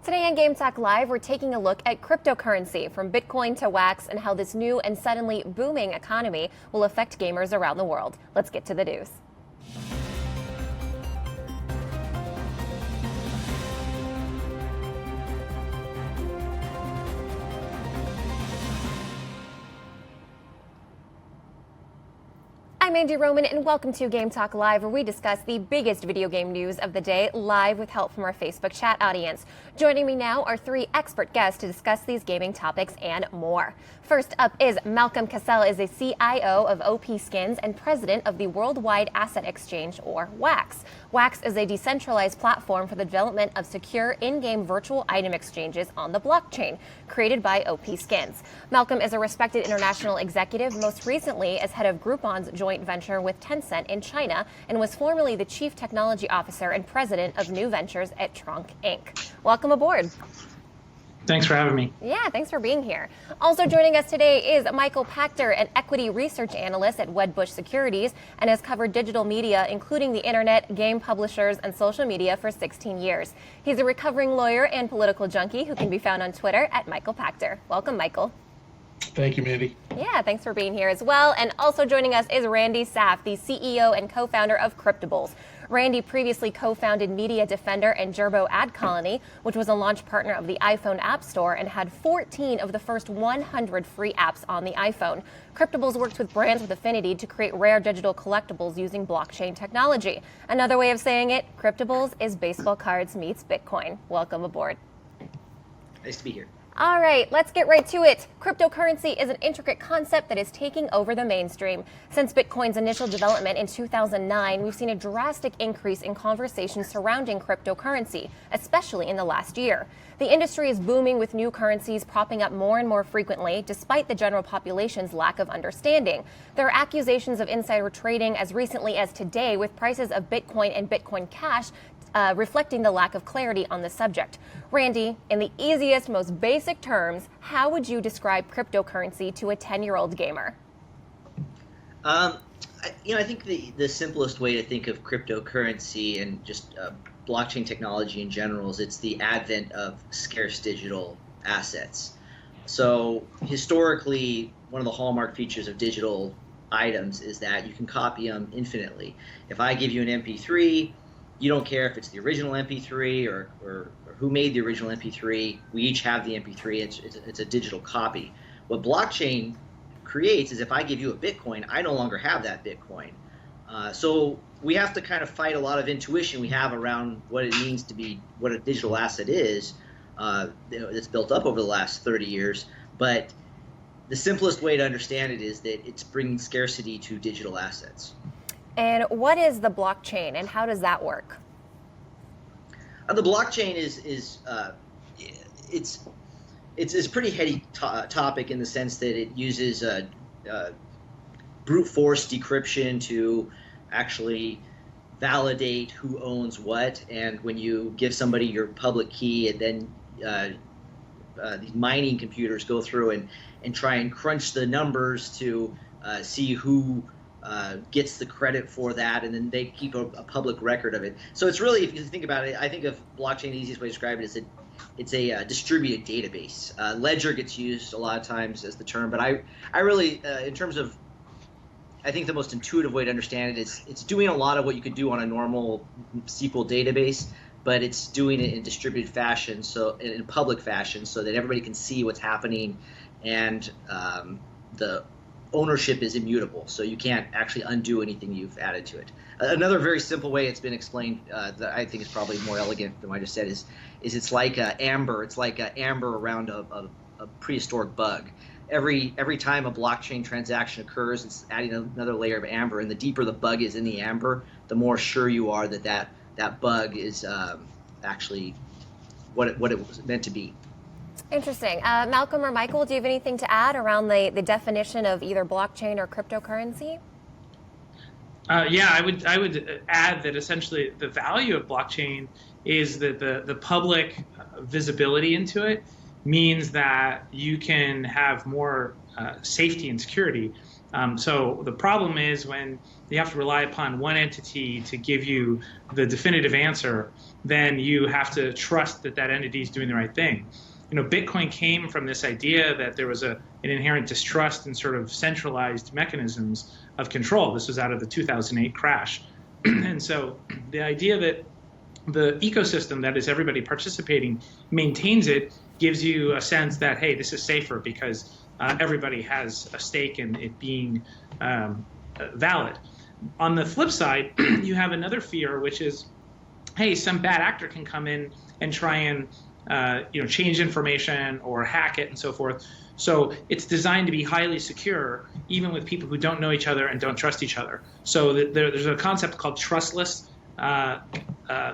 Today on Game Talk Live, we're taking a look at cryptocurrency, from Bitcoin to Wax, and how this new and suddenly booming economy will affect gamers around the world. Let's get to the news. I'm Andy Roman, and welcome to Game Talk Live, where we discuss the biggest video game news of the day, live with help from our Facebook chat audience. Joining me now are three expert guests to discuss these gaming topics and more. First up is Malcolm Cassell, is a CIO of OP Skins and president of the Worldwide Asset Exchange, or WAX. WAX is a decentralized platform for the development of secure in-game virtual item exchanges on the blockchain, created by OP Skins. Malcolm is a respected international executive, most recently as head of Groupon's joint venture with Tencent in China, and was formerly the chief technology officer and president of new ventures at Tronc Inc. Welcome aboard. Thanks for having me. Yeah, thanks for being here. Also joining us today is Michael Pachter, an equity research analyst at Wedbush Securities, and has covered digital media, including the internet, game publishers, and social media for 16 years. He's a recovering lawyer and political junkie who can be found on Twitter at Michael Pachter. Welcome, Michael. Thank you, Mandy. Yeah, thanks for being here as well. And also joining us is Randy Saff, the CEO and co-founder of Cryptables. Randy previously co-founded Media Defender and Gerbo Ad Colony, which was a launch partner of the iPhone App Store and had 14 of the first 100 free apps on the iPhone. Cryptables works with brands with affinity to create rare digital collectibles using blockchain technology. Another way of saying it, Cryptables is baseball cards meets Bitcoin. Welcome aboard. Nice to be here. All right, let's get right to it. Cryptocurrency is an intricate concept that is taking over the mainstream. Since Bitcoin's initial development in 2009, we've seen a drastic increase in conversations surrounding cryptocurrency, especially in the last year. The industry is booming, with new currencies popping up more and more frequently, despite the general population's lack of understanding. There are accusations of insider trading as recently as today, with prices of Bitcoin and Bitcoin Cash reflecting the lack of clarity on the subject. Randy, in the easiest, most basic terms, how would you describe cryptocurrency to a 10-year-old gamer? I think the simplest way to think of cryptocurrency and just blockchain technology in general is it's the advent of scarce digital assets. So historically, one of the hallmark features of digital items is that you can copy them infinitely. If I give you an MP3, you don't care if it's the original MP3 or who made the original MP3. We each have the MP3. It's a digital copy. What blockchain creates is if I give you a Bitcoin, I no longer have that Bitcoin. So we have to kind of fight a lot of intuition we have around what it means to be what a digital asset is that's built up over the last 30 years. But the simplest way to understand it is that it's bringing scarcity to digital assets. And what is the blockchain, and how does that work? The blockchain it's a pretty heady topic in the sense that it uses brute force decryption to actually validate who owns what. And when you give somebody your public key, and then these mining computers go through and try and crunch the numbers to see who gets the credit for that, and then they keep a public record of it. So it's really, if you think about it, I think of blockchain, the easiest way to describe it is it's a distributed database. Ledger gets used a lot of times as the term, but I really, in terms of, I think the most intuitive way to understand it is it's doing a lot of what you could do on a normal SQL database, but it's doing it in distributed fashion, so in public fashion, so that everybody can see what's happening, and the ownership is immutable, so you can't actually undo anything you've added to it. Another very simple way it's been explained that I think is probably more elegant than what I just said is it's like amber. It's like amber around a prehistoric bug. Every time a blockchain transaction occurs, it's adding another layer of amber, and the deeper the bug is in the amber, the more sure you are that bug is actually what it was meant to be. Interesting. Malcolm or Michael, do you have anything to add around the definition of either blockchain or cryptocurrency? Yeah, I would add that essentially the value of blockchain is that the public visibility into it means that you can have more safety and security. So the problem is when you have to rely upon one entity to give you the definitive answer, then you have to trust that that entity is doing the right thing. Bitcoin came from this idea that there was an inherent distrust in sort of centralized mechanisms of control. This was out of the 2008 crash. And so the idea that the ecosystem, that is everybody participating, maintains it, gives you a sense that, hey, this is safer because everybody has a stake in it being valid. On the flip side, you have another fear, which is, hey, some bad actor can come in and try and change information or hack it and so forth. So it's designed to be highly secure, even with people who don't know each other and don't trust each other. So there's a concept called trustless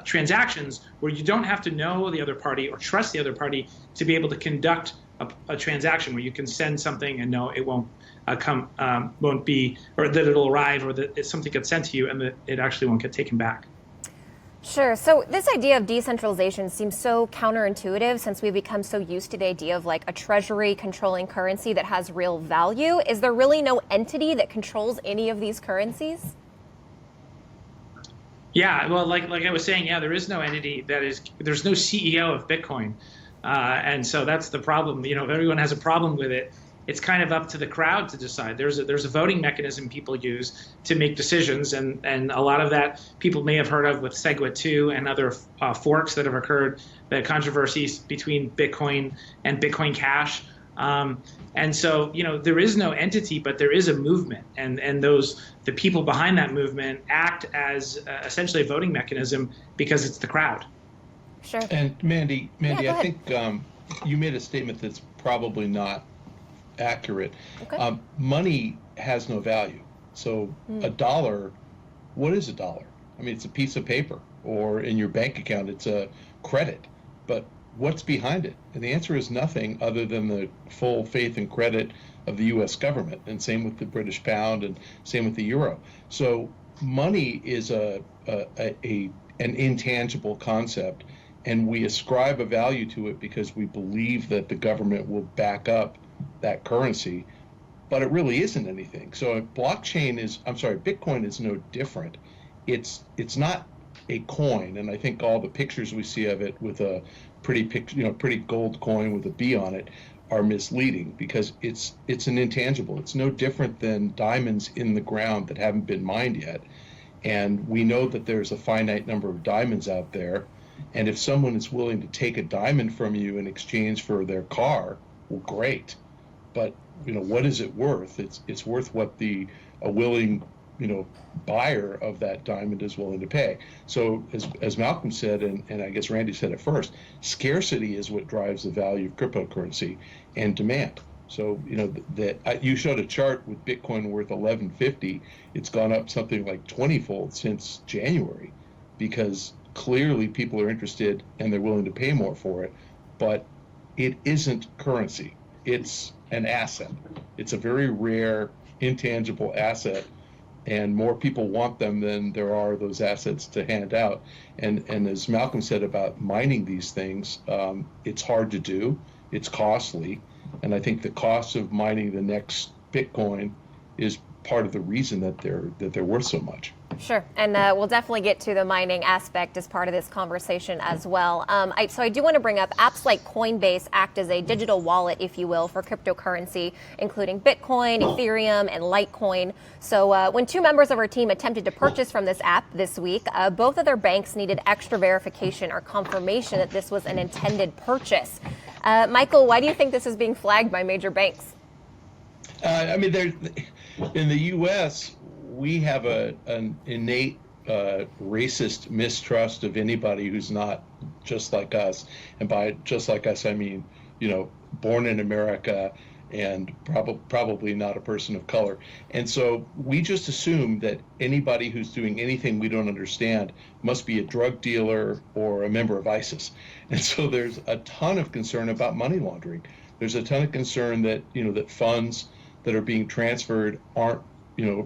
transactions, where you don't have to know the other party or trust the other party to be able to conduct a transaction, where you can send something and know it won't won't be, or that it'll arrive, or that something gets sent to you and that it actually won't get taken back. Sure. So this idea of decentralization seems so counterintuitive, since we've become so used to the idea of like a treasury controlling currency that has real value. Is there really no entity that controls any of these currencies? Yeah, well, like I was saying, yeah, there is no entity there's no CEO of Bitcoin. And so that's the problem. If everyone has a problem with it, it's kind of up to the crowd to decide. There's a voting mechanism people use to make decisions, and a lot of that people may have heard of with SegWit2 and other forks that have occurred, the controversies between Bitcoin and Bitcoin Cash. And so, there is no entity, but there is a movement, and the people behind that movement act as essentially a voting mechanism because it's the crowd. Sure. And Mandy, Yeah, I think you made a statement that's probably not accurate. Okay. Money has no value. So a dollar, what is a dollar? I mean, it's a piece of paper, or in your bank account, it's a credit. But what's behind it? And the answer is nothing other than the full faith and credit of the U.S. government, and same with the British pound, and same with the euro. So money is an intangible concept, and we ascribe a value to it because we believe that the government will back up that currency, but it really isn't anything. So Bitcoin is no different. It's not a coin, and I think all the pictures we see of it with a pretty gold coin with a B on it are misleading, because it's an intangible. It's no different than diamonds in the ground that haven't been mined yet. And we know that there's a finite number of diamonds out there, and if someone is willing to take a diamond from you in exchange for their car, well, great. But what is it worth? It's worth what a willing buyer of that diamond is willing to pay. So as Malcolm said, and I guess Randy said it first, scarcity is what drives the value of cryptocurrency, and demand. So that you showed a chart with Bitcoin worth 1150. It's gone up something like 20-fold since January, because clearly people are interested and they're willing to pay more for it. But it isn't currency. It's an asset. It's a very rare, intangible asset, and more people want them than there are those assets to hand out. And as Malcolm said about mining these things, it's hard to do. It's costly, and I think the cost of mining the next Bitcoin is part of the reason that they're worth so much. Sure, and we'll definitely get to the mining aspect as part of this conversation as well. So I do want to bring up apps like Coinbase act as a digital wallet, if you will, for cryptocurrency, including Bitcoin, Ethereum, and Litecoin. So when two members of our team attempted to purchase from this app this week, both of their banks needed extra verification or confirmation that this was an intended purchase. Michael, why do you think this is being flagged by major banks? In the U.S., we have an innate racist mistrust of anybody who's not just like us. And by just like us, I mean, born in America and probably not a person of color. And so we just assume that anybody who's doing anything we don't understand must be a drug dealer or a member of ISIS. And so there's a ton of concern about money laundering. There's a ton of concern that, that funds that are being transferred aren't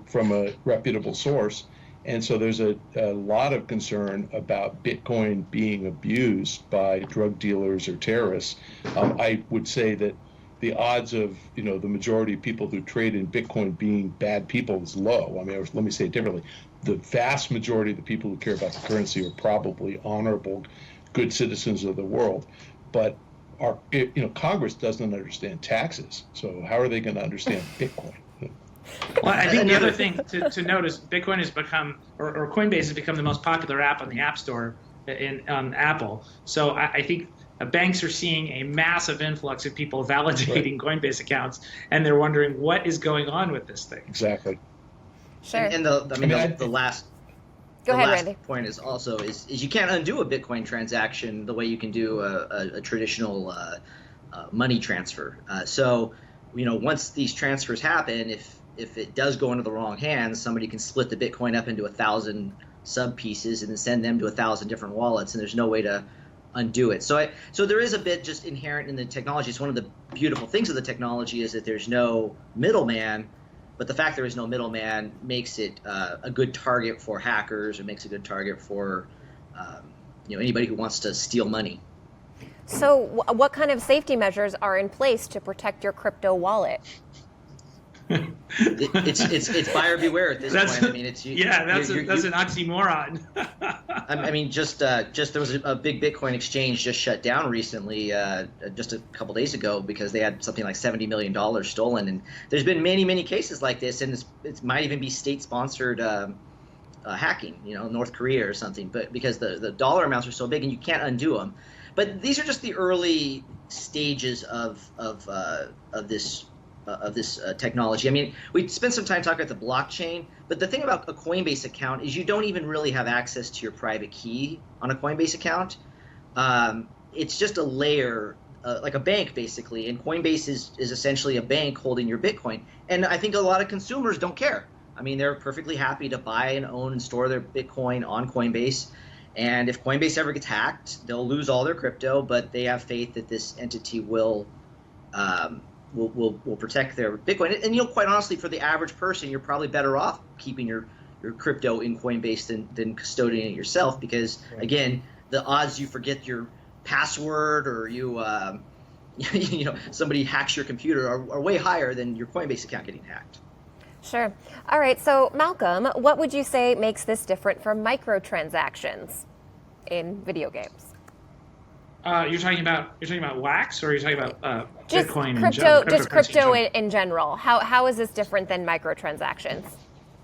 from a reputable source. And so there's a lot of concern about Bitcoin being abused by drug dealers or terrorists. I would say that the odds of, the majority of people who trade in Bitcoin being bad people is low. I mean, let me say it differently. The vast majority of the people who care about the currency are probably honorable, good citizens of the world. But Congress doesn't understand taxes. So how are they going to understand Bitcoin? Well, I think the other thing to note is Bitcoin has become, or Coinbase has become the most popular app on the App Store on Apple. So I think banks are seeing a massive influx of people validating Coinbase accounts, and they're wondering what is going on with this thing. Exactly. Sure. And the last Go ahead, last Randy. point is also is you can't undo a Bitcoin transaction the way you can do a traditional money transfer. So once these transfers happen, if it does go into the wrong hands, somebody can split the Bitcoin up into 1,000 sub pieces and then send them to 1,000 different wallets, and there's no way to undo it. So there is a bit just inherent in the technology. It's one of the beautiful things of the technology is that there's no middleman, but the fact there is no middleman makes it a good target for hackers, or makes a good target for anybody who wants to steal money. So what kind of safety measures are in place to protect your crypto wallet? It's buyer beware at this point. I mean, that's an oxymoron. I mean, just there was a big Bitcoin exchange just shut down recently, just a couple days ago, because they had something like $70 million stolen. And there's been many cases like this, and it might even be state-sponsored hacking, North Korea or something. But because the dollar amounts are so big, and you can't undo them. But these are just the early stages of this. Technology. I mean, we spent some time talking about the blockchain, but the thing about a Coinbase account is you don't even really have access to your private key on a Coinbase account. It's just a layer, like a bank basically, and Coinbase is essentially a bank holding your Bitcoin. And I think a lot of consumers don't care. I mean, they're perfectly happy to buy and own and store their Bitcoin on Coinbase. And if Coinbase ever gets hacked, they'll lose all their crypto, but they have faith that this entity will protect their Bitcoin. And quite honestly, for the average person, you're probably better off keeping your crypto in Coinbase than custodying it yourself, because again, the odds you forget your password or somebody hacks your computer are way higher than your Coinbase account getting hacked. Sure. All right. So Malcolm, what would you say makes this different from microtransactions in video games? You're talking about Wax, or you're talking about just Bitcoin crypto, in general? just crypto in general. How is this different than microtransactions?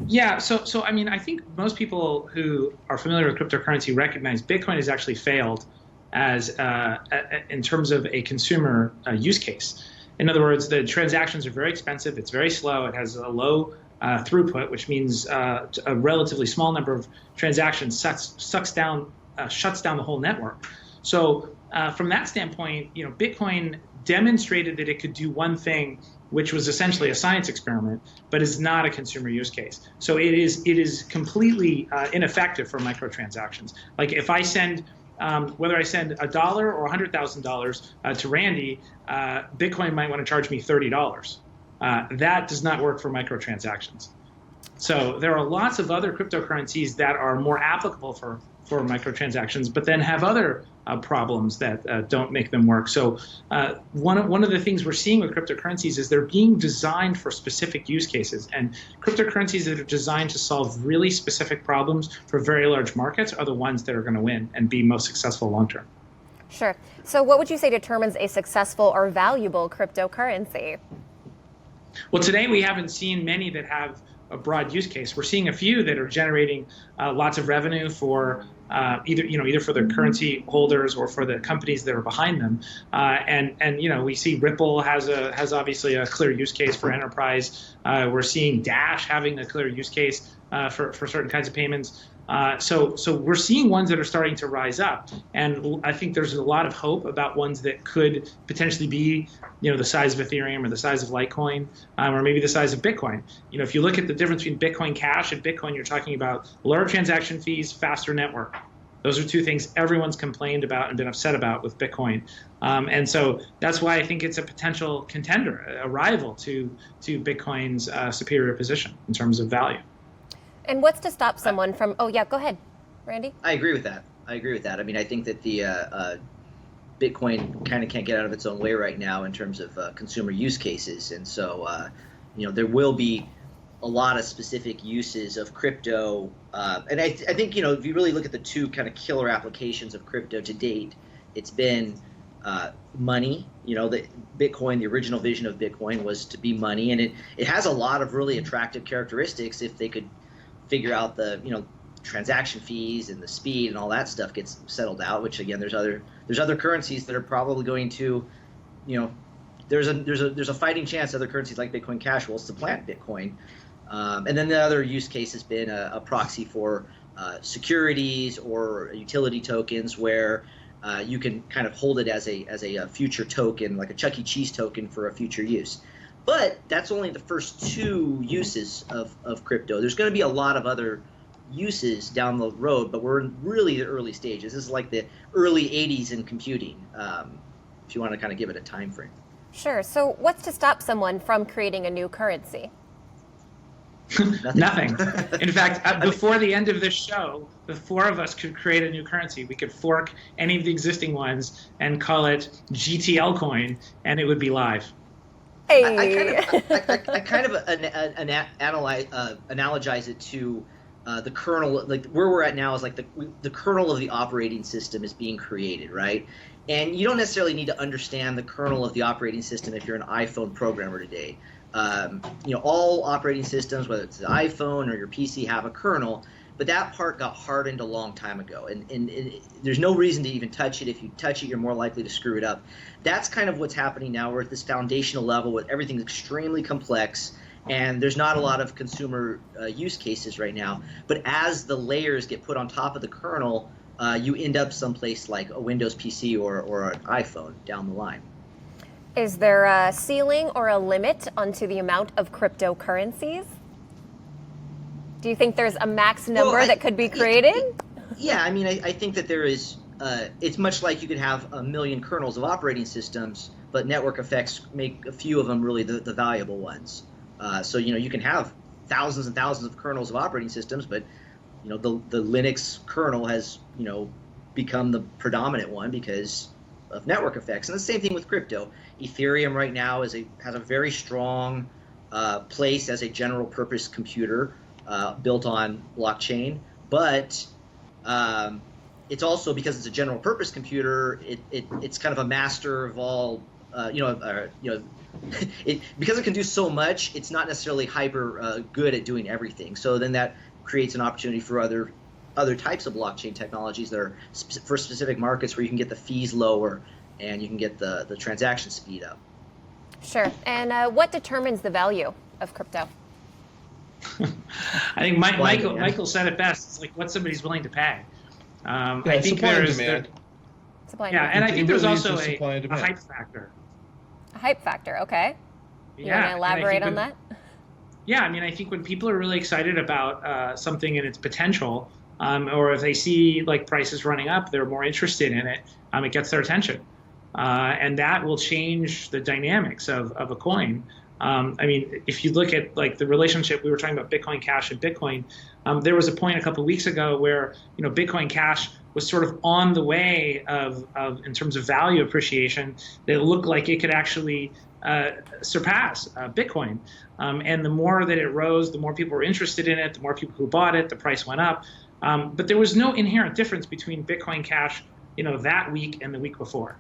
Yeah, so I mean, I think most people who are familiar with cryptocurrency recognize Bitcoin has actually failed as in terms of a consumer use case. In other words, the transactions are very expensive. It's very slow. It has a low throughput, which means a relatively small number of transactions shuts down the whole network. So from that standpoint, Bitcoin demonstrated that it could do one thing, which was essentially a science experiment, but is not a consumer use case. So it is completely ineffective for microtransactions. Like if I send, whether I send $1 or $100,000 to Randy, Bitcoin might want to charge me $30. That does not work for microtransactions. So there are lots of other cryptocurrencies that are more applicable for microtransactions, but then have other problems that don't make them work. So one of the things we're seeing with cryptocurrencies is they're being designed for specific use cases, and cryptocurrencies that are designed to solve really specific problems for very large markets are the ones that are going to win and be most successful long term. Sure. So what would you say determines a successful or valuable cryptocurrency? Well, today we haven't seen many that have a broad use case. We're seeing a few that are generating lots of revenue for either for the currency holders or for the companies that are behind them. And we see Ripple has obviously a clear use case for enterprise. We're seeing Dash having a clear use case for certain kinds of payments. So we're seeing ones that are starting to rise up, and I think there's a lot of hope about ones that could potentially be, the size of Ethereum or the size of Litecoin, or maybe the size of Bitcoin. If you look at the difference between Bitcoin Cash and Bitcoin, you're talking about lower transaction fees, faster network. Those are two things everyone's complained about and been upset about with Bitcoin, and so that's why I think it's a potential contender, a rival to Bitcoin's superior position in terms of value. And what's to stop someone from? Oh yeah, go ahead, Randy. I agree with that. I mean, I think that the Bitcoin kind of can't get out of its own way right now in terms of consumer use cases, and so there will be a lot of specific uses of crypto, and I think if you really look at the two kind of killer applications of crypto to date, it's been money. The Bitcoin, the original vision of Bitcoin was to be money, and it has a lot of really attractive characteristics if they could figure out the transaction fees and the speed and all that stuff gets settled out. Which again, there's other currencies that are probably going to, there's a fighting chance other currencies like Bitcoin Cash will supplant Bitcoin. And then the other use case has been a proxy for securities or utility tokens, where you can kind of hold it as a future token, like a Chuck E. Cheese token for a future use. But that's only the first two uses of crypto. There's going to be a lot of other uses down the road, but we're in really the early stages. This is like the early 80s in computing, if you want to kind of give it a time frame. Sure. So what's to stop someone from creating a new currency? Nothing. In fact, before the end of this show, the four of us could create a new currency. We could fork any of the existing ones and call it GTL coin, and it would be live. Hey. I kind of analogize it to the kernel. Like where we're at now is like the kernel of the operating system is being created, right? And you don't necessarily need to understand the kernel of the operating system if you're an iPhone programmer today. All operating systems, whether it's the iPhone or your PC, have a kernel, but that part got hardened a long time ago, and there's no reason to even touch it. If you touch it, you're more likely to screw it up. That's kind of what's happening now. We're at this foundational level where everything's extremely complex, and there's not a lot of consumer use cases right now. But as the layers get put on top of the kernel, you end up someplace like a Windows PC or an iPhone down the line. Is there a ceiling or a limit onto the amount of cryptocurrencies? Do you think there's a max number that could be created? Yeah, I mean, I think that there is. It's much like you could have a million kernels of operating systems, but network effects make a few of them really the valuable ones. So you can have thousands and thousands of kernels of operating systems, but the Linux kernel has become the predominant one because of network effects. And the same thing with crypto. Ethereum right now has a very strong place as a general purpose computer built on blockchain, but it's also, because it's a general purpose computer, it's kind of a master of all because it can do so much, it's not necessarily hyper good at doing everything. So then that creates an opportunity for other types of blockchain technologies that are for specific markets where you can get the fees lower and you can get the transaction speed up. Sure. And what determines the value of crypto? I think Michael said it best. It's like what somebody's willing to pay. I think supply and there's demand. Supply and yeah, demand. and I think there's It really also is just supply and a demand. hype factor. A hype factor, okay. You Yeah, want and to I elaborate think on that? Yeah, I mean, I think when people are really excited about something and its potential, or if they see like prices running up, they're more interested in it. It gets their attention, and that will change the dynamics of a coin. I mean, if you look at like the relationship, we were talking about Bitcoin Cash and Bitcoin. There was a point a couple of weeks ago where Bitcoin Cash was sort of on the way of in terms of value appreciation. That looked like it could actually surpass Bitcoin. And the more that it rose, the more people were interested in it, the more people who bought it, the price went up. But there was no inherent difference between Bitcoin Cash, that week and the week before.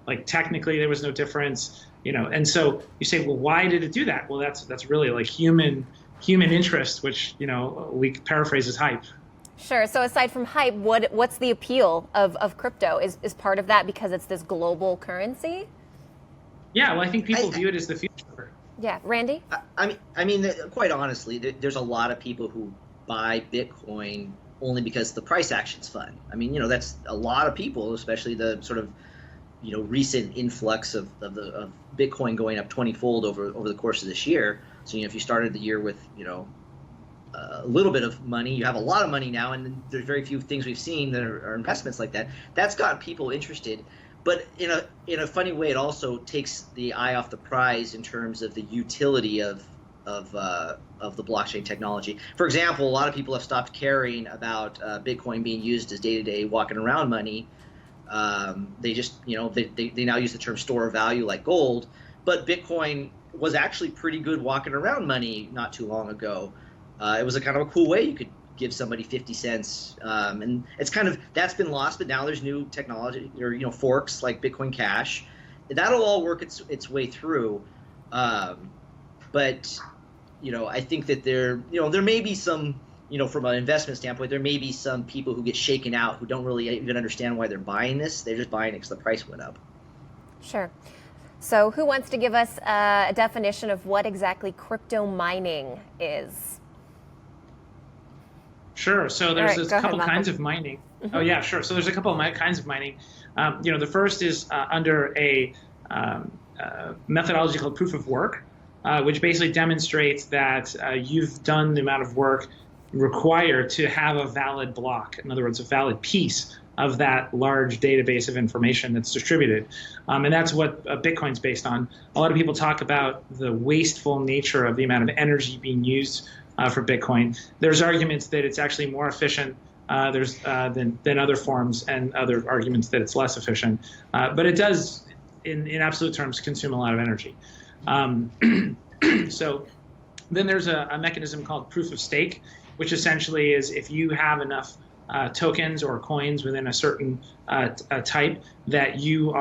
Like technically there was no difference, and so you say, well, why did it do that? Well, that's really like human interest, which, we paraphrase as hype. Sure. So aside from hype, what's the appeal of crypto? Is part of that because it's this global currency? Yeah, well, I think people view it as the future. Yeah. Randy? I mean, quite honestly, there's a lot of people who buy Bitcoin only because the price action's fun. I mean, that's a lot of people, especially the sort of, recent influx of Bitcoin going up 20-fold over the course of this year. So, if you started the year with, a little bit of money, you have a lot of money now, and there's very few things we've seen that are investments like that. That's got people interested. But in a funny way, it also takes the eye off the prize in terms of the utility of the blockchain technology. For example, a lot of people have stopped caring about Bitcoin being used as day-to-day walking around money They just, they now use the term store of value like gold, but Bitcoin was actually pretty good walking around money not too long ago. It was a kind of a cool way you could give somebody 50 cents. And it's that's been lost, but now there's new technology or, forks like Bitcoin Cash. That'll all work its way through. But, I think that there may be some, from an investment standpoint, there may be some people who get shaken out who don't really even understand why they're buying this. They're just buying it because the price went up. Sure. So who wants to give us a definition of what exactly crypto mining is? Sure. So there's a couple kinds of mining. Mm-hmm. Oh, yeah, sure. So there's a couple of kinds of mining. The first is under a methodology called proof of work, which basically demonstrates that you've done the amount of work required to have a valid block. In other words, a valid piece of that large database of information that's distributed. And that's what Bitcoin's based on. A lot of people talk about the wasteful nature of the amount of energy being used for Bitcoin. There's arguments that it's actually more efficient than other forms, and other arguments that it's less efficient. But it does, in absolute terms, consume a lot of energy. So then there's a mechanism called proof of stake, which essentially is if you have enough tokens or coins within a certain type that you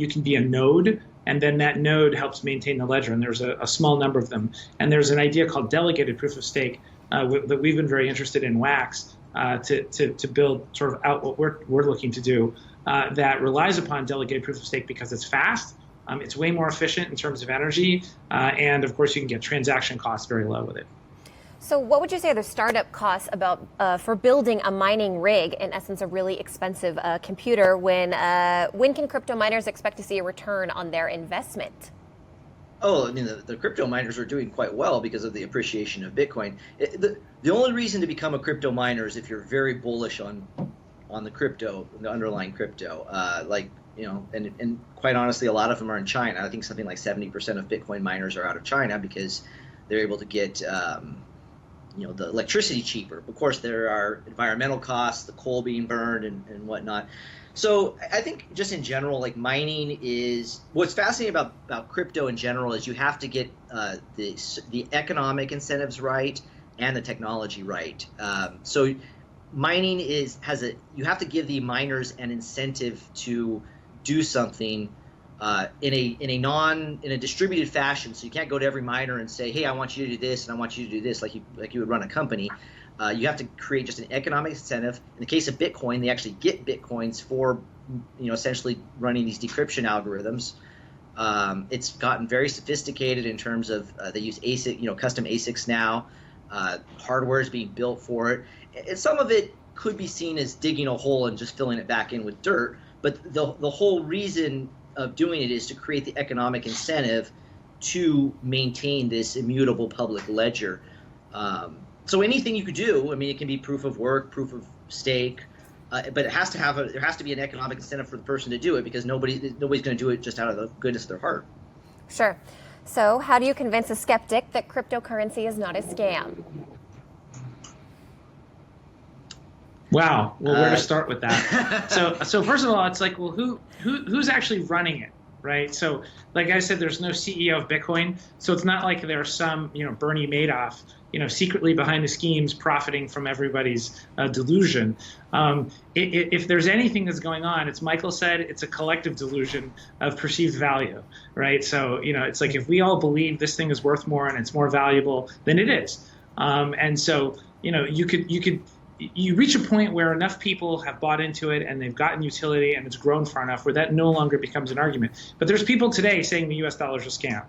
can be a node, and then that node helps maintain the ledger, and there's a small number of them. And there's an idea called delegated proof of stake that we've been very interested in Wax to build sort of out what we're looking to do that relies upon delegated proof of stake because it's fast, it's way more efficient in terms of energy, and of course you can get transaction costs very low with it. So what would you say are the startup costs for building a mining rig, in essence a really expensive computer, when can crypto miners expect to see a return on their investment? Oh, I mean, the crypto miners are doing quite well because of the appreciation of Bitcoin. The only reason to become a crypto miner is if you're very bullish on the crypto, the underlying crypto. And quite honestly, a lot of them are in China. I think something like 70% of Bitcoin miners are out of China because they're able to get the electricity cheaper. Of course, there are environmental costs, the coal being burned and whatnot. So I think just in general, like mining is what's fascinating about crypto in general is you have to get the economic incentives right and the technology right. So mining you have to give the miners an incentive to do something in a distributed fashion. So you can't go to every miner and say, hey, I want you to do this and I want you to do this like you would run a company. You have to create just an economic incentive. In the case of Bitcoin, they actually get Bitcoins for essentially running these decryption algorithms. It's gotten very sophisticated in terms of they use ASIC, custom ASICs now. Hardware is being built for it. And some of it could be seen as digging a hole and just filling it back in with dirt. But the whole reason of doing it is to create the economic incentive to maintain this immutable public ledger. So anything you could do, I mean, it can be proof of work, proof of stake, but there has to be an economic incentive for the person to do it because nobody's going to do it just out of the goodness of their heart. Sure. So how do you convince a skeptic that cryptocurrency is not a scam? Wow. Well, where to start with that? So first of all, it's like, well, who's actually running it, right? So, like I said, there's no CEO of Bitcoin, so it's not like there's some, Bernie Madoff, secretly behind the schemes, profiting from everybody's delusion. If there's anything that's going on, it's Michael said, it's a collective delusion of perceived value, right? So, it's like if we all believe this thing is worth more and it's more valuable, then it is. And so, you reach a point where enough people have bought into it and they've gotten utility and it's grown far enough where that no longer becomes an argument. But there's people today saying the US dollar is a scam,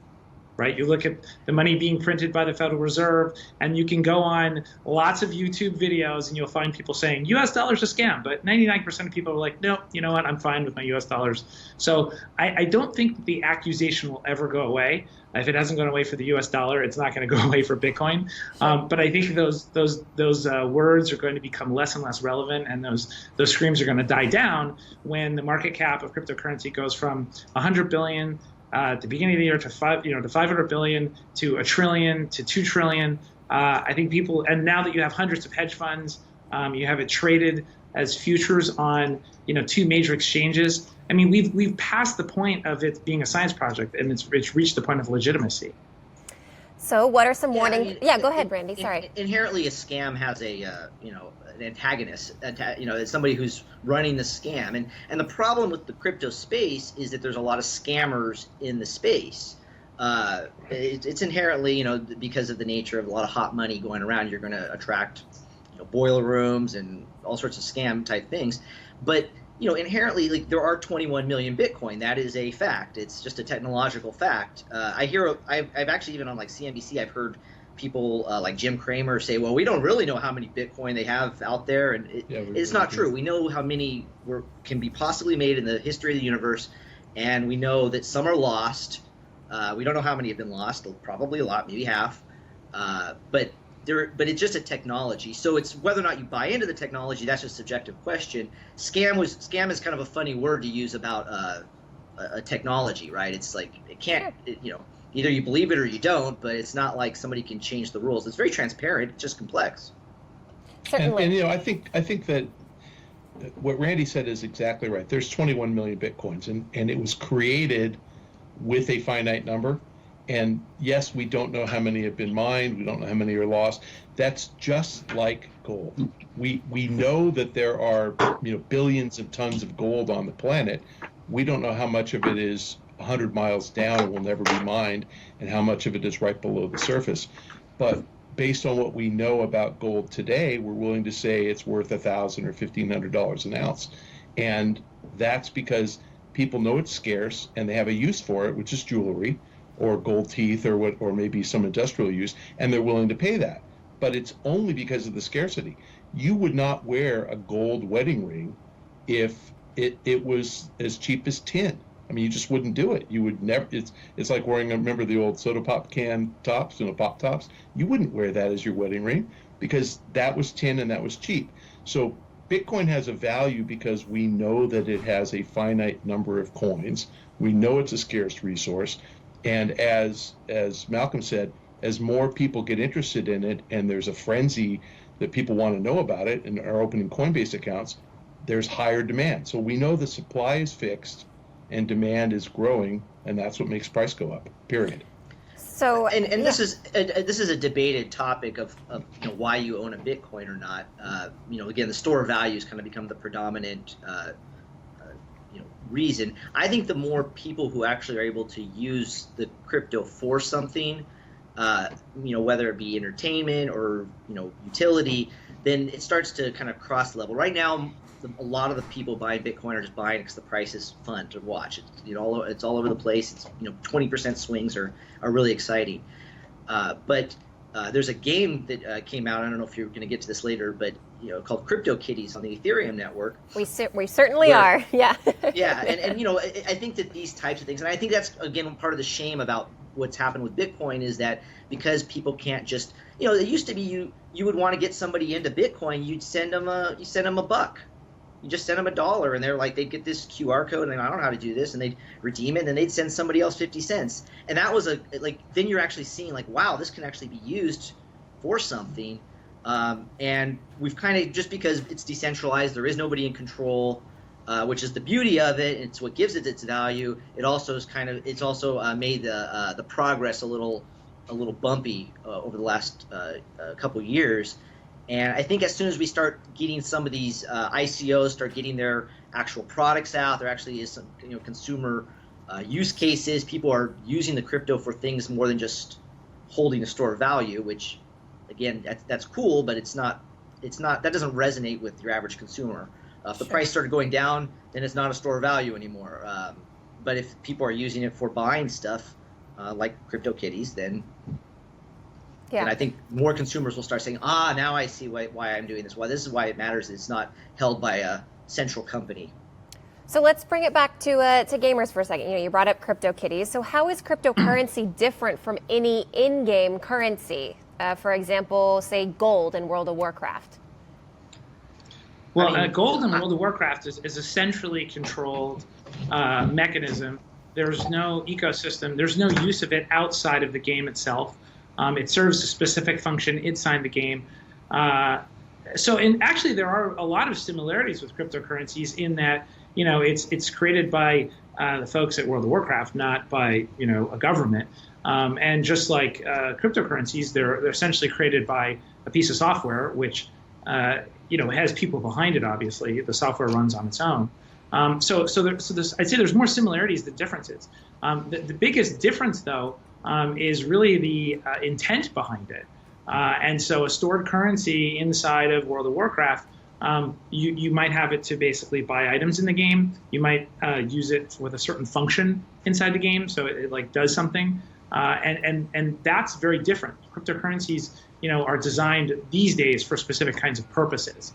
right? You look at the money being printed by the Federal Reserve and you can go on lots of YouTube videos and you'll find people saying US dollar's a scam, but 99% of people are like, no, you know what, I'm fine with my US dollars. So I don't think the accusation will ever go away. If it hasn't gone away for the U.S. dollar, it's not going to go away for Bitcoin. But I think those words are going to become less and less relevant, and those screams are going to die down when the market cap of cryptocurrency goes from 100 billion at the beginning of the year to 500 billion to $1 trillion to $2 trillion. I think people, and now that you have hundreds of hedge funds, you have it traded as futures on, two major exchanges. I mean, we've passed the point of it being a science project, and it's reached the point of legitimacy. So what are some warning? Go ahead, it, Brandy. Sorry. Inherently, a scam has a an antagonist. It's somebody who's running the scam, and the problem with the crypto space is that there's a lot of scammers in the space. It's inherently, because of the nature of a lot of hot money going around, you're going to attract, boiler rooms and all sorts of scam type things. But inherently, like, there are 21 million Bitcoin. That is a fact. It's just a technological fact. I've actually, even on like CNBC, I've heard people like Jim Cramer say, well, we don't really know how many Bitcoin they have out there. And it's not true. We know how many can be possibly made in the history of the universe. And we know that some are lost. We don't know how many have been lost, probably a lot, maybe half. But it's just a technology. So it's whether or not you buy into the technology, that's a subjective question. Scam is kind of a funny word to use about a technology, right? It's like it can't, either you believe it or you don't, but it's not like somebody can change the rules. It's very transparent, it's just complex. Certainly. And I think that what Randy said is exactly right. There's 21 million Bitcoins, and it was created with a finite number. And yes, we don't know how many have been mined. We don't know how many are lost. That's just like gold. We know that there are billions of tons of gold on the planet. We don't know how much of it is 100 miles down and will never be mined, and how much of it is right below the surface. But based on what we know about gold today, we're willing to say it's worth $1,000 or $1,500 an ounce. And that's because people know it's scarce and they have a use for it, which is jewelry or gold teeth or maybe some industrial use, and they're willing to pay that. But it's only because of the scarcity. You would not wear a gold wedding ring if it was as cheap as tin. I mean, you just wouldn't do it. You would never. It's like wearing, remember the old soda pop can tops, pop tops? You wouldn't wear that as your wedding ring because that was tin and that was cheap. So Bitcoin has a value because we know that it has a finite number of coins. We know it's a scarce resource. And as Malcolm said, as more people get interested in it and there's a frenzy that people want to know about it and are opening Coinbase accounts, there's higher demand. So we know the supply is fixed and demand is growing, and that's what makes price go up, period. So this is a debated topic of why you own a Bitcoin or not. Again, the store of value has kind of become the predominant reason. I think the more people who actually are able to use the crypto for something, whether it be entertainment or utility, then it starts to kind of cross level. Right now, a lot of the people buying Bitcoin are just buying because the price is fun to watch. It's all over the place. It's 20% swings are really exciting. But there's a game that came out. I don't know if you're going to get to this later, but called CryptoKitties on the Ethereum network. We certainly are. Yeah. Yeah, and I think that these types of things, and I think that's again part of the shame about what's happened with Bitcoin is that because people can't just it used to be you would want to get somebody into Bitcoin, you'd send them a buck. You just send them $1, and they're like, they'd get this QR code, and I don't know how to do this, and they'd redeem it, and then they'd send somebody else 50 cents. And that was then you're actually seeing wow, this can actually be used for something. And we've kind of, just because it's decentralized, there is nobody in control, which is the beauty of it. It's what gives it its value. It also is it's also made the progress a little bumpy over the last couple years. And I think as soon as we start getting some of these ICOs start getting their actual products out, there actually is some consumer use cases. People are using the crypto for things more than just holding a store of value, which again that's cool, but it's not that doesn't resonate with your average consumer. If the price started going down, then it's not a store of value anymore. But if people are using it for buying stuff like CryptoKitties, then yeah. And I think more consumers will start saying, now I see why I'm doing this. This is why it matters. It's not held by a central company. So let's bring it back to gamers for a second. You brought up CryptoKitties. So how is cryptocurrency different from any in-game currency? For example, say gold in World of Warcraft. Well, gold in World of Warcraft is a centrally controlled mechanism. There's no ecosystem. There's no use of it outside of the game itself. It serves a specific function inside the game. Actually, there are a lot of similarities with cryptocurrencies in that, it's created by the folks at World of Warcraft, not by, a government. And just like cryptocurrencies, they're essentially created by a piece of software, which, has people behind it. Obviously, the software runs on its own. I'd say there's more similarities than differences. The biggest difference, though, is really the intent behind it. And so a stored currency inside of World of Warcraft, you might have it to basically buy items in the game. You might use it with a certain function inside the game, so it like does something. And that's very different. Cryptocurrencies, are designed these days for specific kinds of purposes.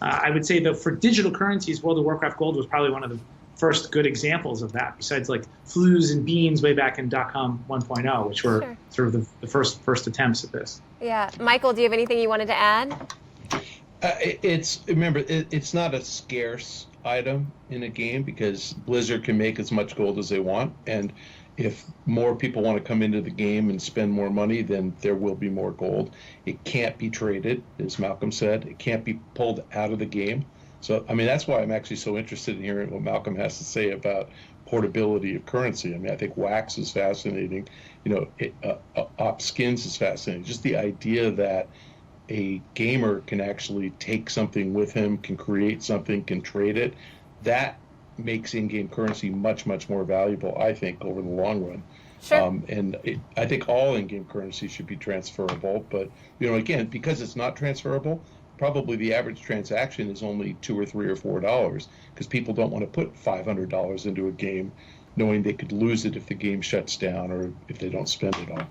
I would say that for digital currencies, World of Warcraft Gold was probably one of the first good examples of that, besides like flues and beans way back in .com 1.0, which were sort of the first attempts at this. Yeah. Michael, do you have anything you wanted to add? It's not a scarce item in a game because Blizzard can make as much gold as they want, and if more people want to come into the game and spend more money, then there will be more gold. It can't be traded, as Malcolm said. It can't be pulled out of the game. So, that's why I'm actually so interested in hearing what Malcolm has to say about portability of currency. I think Wax is fascinating. Op Skins is fascinating. Just the idea that a gamer can actually take something with him, can create something, can trade it, that makes in-game currency much, much more valuable, I think, over the long run. Sure. I think all in-game currency should be transferable, but, again, because it's not transferable, probably the average transaction is only $2 or $3 or $4 because people don't want to put $500 into a game knowing they could lose it if the game shuts down or if they don't spend it all.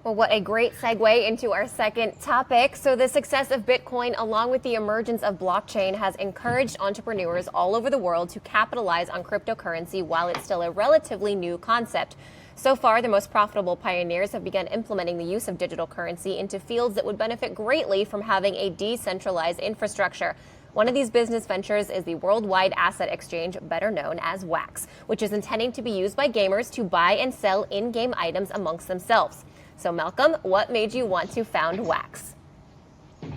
Well, what a great segue into our second topic. So the success of Bitcoin, along with the emergence of blockchain, has encouraged entrepreneurs all over the world to capitalize on cryptocurrency while it's still a relatively new concept. So far, the most profitable pioneers have begun implementing the use of digital currency into fields that would benefit greatly from having a decentralized infrastructure. One of these business ventures is the Worldwide Asset Exchange, better known as WAX, which is intending to be used by gamers to buy and sell in-game items amongst themselves. So, Malcolm, what made you want to found WAX?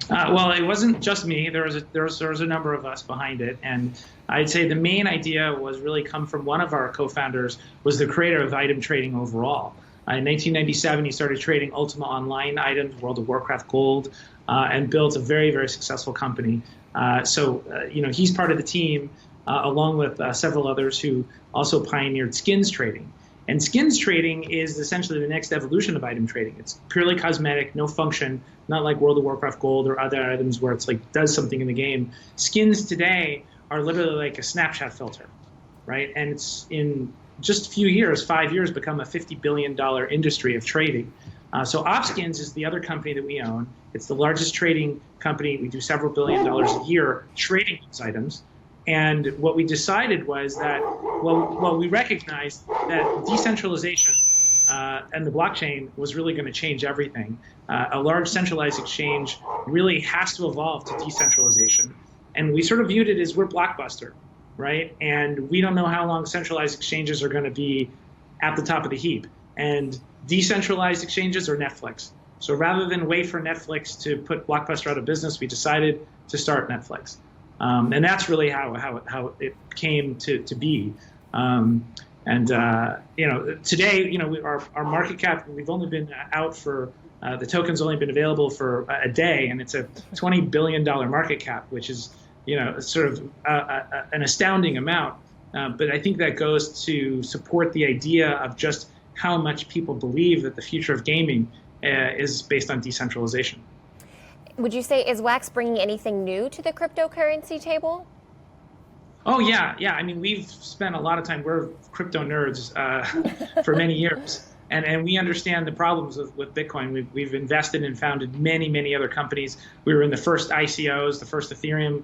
Well, it wasn't just me. There was a number of us behind it, and I'd say the main idea was really come from one of our co-founders, was the creator of item trading overall. In 1997, he started trading Ultima Online items, World of Warcraft Gold, and built a very, very successful company. He's part of the team, along with several others who also pioneered skins trading. And skins trading is essentially the next evolution of item trading. It's purely cosmetic, no function, not like World of Warcraft Gold or other items where it's like does something in the game. Skins today are literally like a Snapchat filter, right? And it's in just a few years, 5 years, become a $50 billion industry of trading. So OpSkins is the other company that we own. It's the largest trading company. We do several $1 billion a year trading these items. And what we decided was that, we recognized that decentralization and the blockchain was really going to change everything. A large centralized exchange really has to evolve to decentralization. And we sort of viewed it as we're Blockbuster, right? And we don't know how long centralized exchanges are going to be at the top of the heap. And decentralized exchanges are Netflix. So rather than wait for Netflix to put Blockbuster out of business, we decided to start Netflix. And that's really how it came to be. Today, our market cap, we've only been out for, the token's only been available for a day, and it's a $20 billion market cap, which is, sort of an astounding amount. But I think that goes to support the idea of just how much people believe that the future of gaming is based on decentralization. Would you say, is WAX bringing anything new to the cryptocurrency table? Oh, yeah. I mean, we've spent a lot of time, we're crypto nerds for many years, and we understand the problems with Bitcoin. We've invested and founded many other companies. We were in the first ICOs, the first Ethereum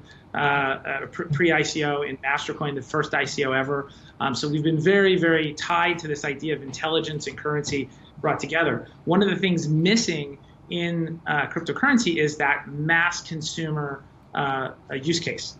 pre-ICO, in Mastercoin, the first ICO ever. So we've been very, very tied to this idea of intelligence and currency brought together. One of the things missing in cryptocurrency is that mass consumer use case.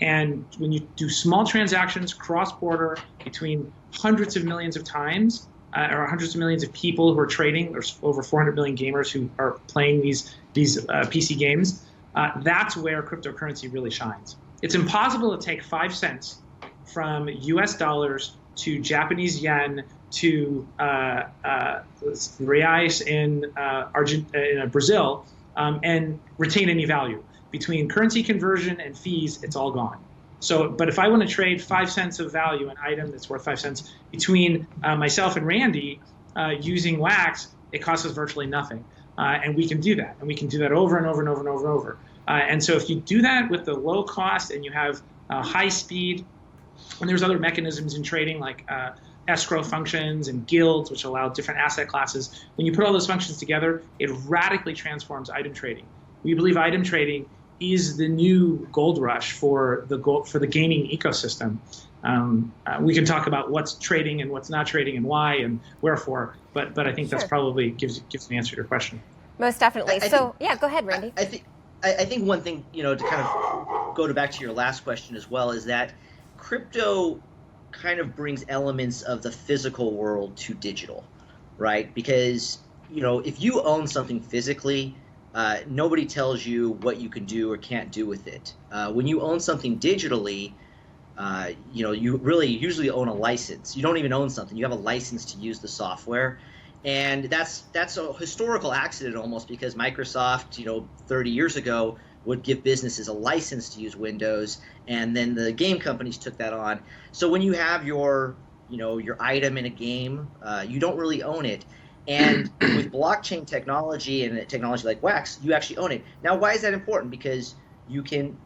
And when you do small transactions cross-border between hundreds of millions of times, or hundreds of millions of people who are trading, there's over 400 million gamers who are playing these PC games, that's where cryptocurrency really shines. It's impossible to take 5 cents from US dollars to Japanese yen to reais in Brazil and retain any value. Between currency conversion and fees, it's all gone. So, but if I want to trade 5 cents of value, an item that's worth 5 cents, between myself and Randy using Wax, it costs us virtually nothing. And we can do that. And we can do that over and over and over and over and over. And so if you do that with the low cost and you have high speed, and there's other mechanisms in trading like escrow functions and guilds, which allow different asset classes. When you put all those functions together, it radically transforms item trading. We believe item trading is the new gold rush for the gaming ecosystem. We can talk about what's trading and what's not trading and why and wherefore, but I think that's probably gives an answer to your question. Most definitely. Yeah, go ahead, Randy. I think one thing, to kind of go back to your last question as well, is that crypto kind of brings elements of the physical world to digital, right? Because, if you own something physically, nobody tells you what you can do or can't do with it. When you own something digitally, you really usually own a license. You don't even own something. You have a license to use the software. And that's a historical accident almost, because Microsoft, 30 years ago would give businesses a license to use Windows, and then the game companies took that on. So when you have your item in a game, you don't really own it. And with blockchain technology and technology like Wax, you actually own it. Now, why is that important? Because you can,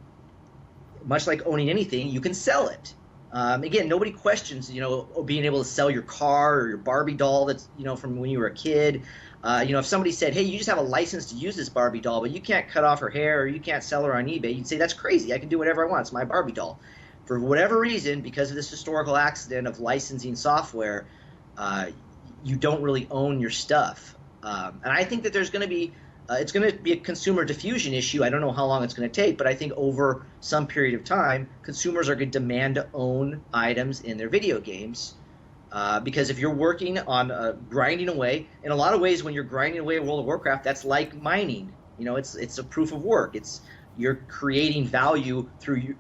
much like owning anything, you can sell it. Again, nobody questions, being able to sell your car or your Barbie doll that's, from when you were a kid. If somebody said, hey, you just have a license to use this Barbie doll, but you can't cut off her hair or you can't sell her on eBay, you'd say, that's crazy. I can do whatever I want. It's my Barbie doll. For whatever reason, because of this historical accident of licensing software, you don't really own your stuff. And I think that there's going to be it's going to be a consumer diffusion issue. I don't know how long it's going to take, but I think over some period of time, consumers are going to demand to own items in their video games. Because if you're working on grinding away, in a lot of ways, when you're grinding away in World of Warcraft, that's like mining. It's a proof of work. You're creating value through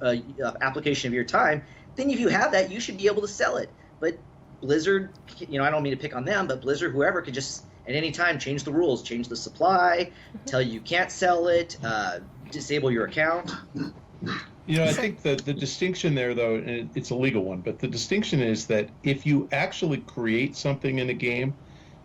application of your time. Then if you have that, you should be able to sell it. But Blizzard, I don't mean to pick on them, but Blizzard, whoever, could just at any time change the rules, change the supply, tell you can't sell it, disable your account. I think the distinction there, though, and it's a legal one, but the distinction is that if you actually create something in a game,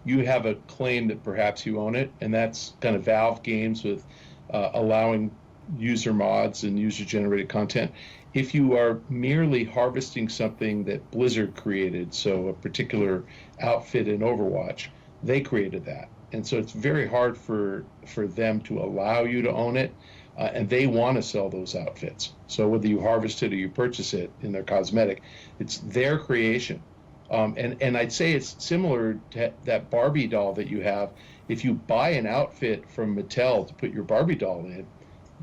you have a claim that perhaps you own it, and that's kind of Valve Games with allowing user mods and user-generated content. If you are merely harvesting something that Blizzard created, so a particular outfit in Overwatch, they created that. And so it's very hard for them to allow you to own it, and they want to sell those outfits. So whether you harvest it or you purchase it in their cosmetic, it's their creation. And I'd say it's similar to that Barbie doll that you have. If you buy an outfit from Mattel to put your Barbie doll in,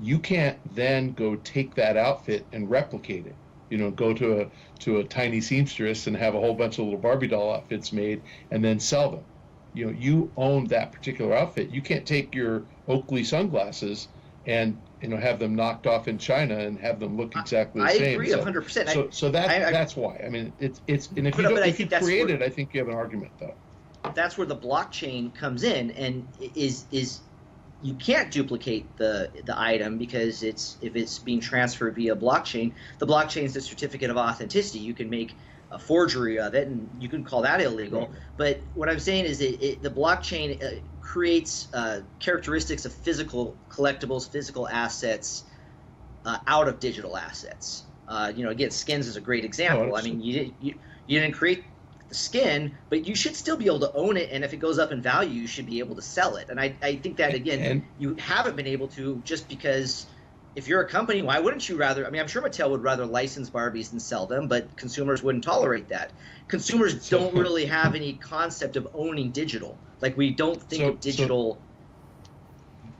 you can't then go take that outfit and replicate it. Go to a tiny seamstress and have a whole bunch of little Barbie doll outfits made and then sell them. You own that particular outfit. You can't take your Oakley sunglasses and have them knocked off in China and have them look exactly the same. I agree 100%. So that's why. I mean, it's and if you create it, I think you have an argument, though. That's where the blockchain comes in, and is you can't duplicate the item, because if it's being transferred via blockchain, the blockchain is the certificate of authenticity. You can make a forgery of it, and you can call that illegal. Right. But what I'm saying is the blockchain creates characteristics of physical collectibles, physical assets out of digital assets. Again, skins is a great example. I mean, you didn't create the skin, but you should still be able to own it, and if it goes up in value, you should be able to sell it. And I think that, again, you haven't been able to, just because if you're a company, why wouldn't you rather? I mean, I'm sure Mattel would rather license Barbies than sell them, but consumers wouldn't tolerate that. Consumers don't really have any concept of owning digital. Like, we don't think of digital.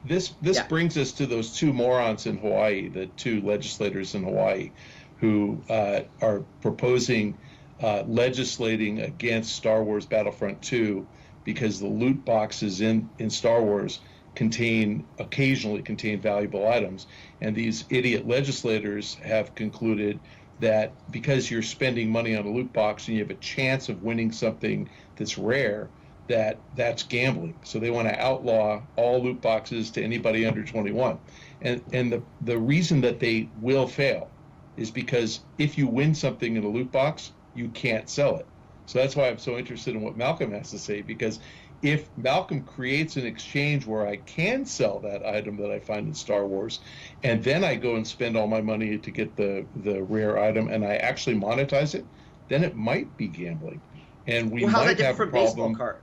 This brings us to those two morons in Hawaii, the two legislators in Hawaii, who are proposing legislating against Star Wars Battlefront 2 because the loot boxes in Star Wars occasionally contain valuable items. And these idiot legislators have concluded that because you're spending money on a loot box and you have a chance of winning something that's rare, that's gambling. So they want to outlaw all loot boxes to anybody under 21. And the reason that they will fail is because if you win something in a loot box, you can't sell it. So that's why I'm so interested in what Malcolm has to say, because if Malcolm creates an exchange where I can sell that item that I find in Star Wars, and then I go and spend all my money to get the rare item and I actually monetize it, then it might be gambling. And we how's might that have a different from baseball problem. card?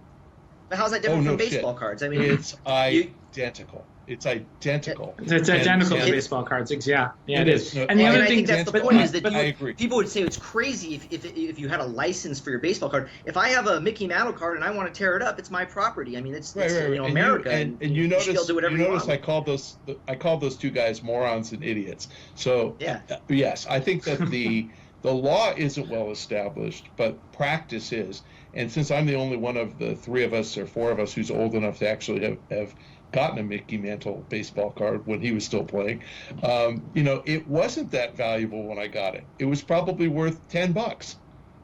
How's that different Oh, no from baseball shit. cards? I mean, It's identical. It's identical. It's identical to and- baseball cards. Yeah, It it is. is. And the and other I thing, think that's the but point, is that I agree. people would say it's crazy if you had a license for your baseball card. If I have a Mickey Mantle card and I want to tear it up, it's my property. I mean, it's Right. you know, America, And you should be notice, able to do whatever you want. I called those two guys morons and idiots. So Yeah. Yes, I think that the law isn't well established, but practice is. And since I'm the only one of the three of us or four of us who's old enough to actually have gotten a Mickey Mantle baseball card when he was still playing, it wasn't that valuable when I got it. It was probably worth $10.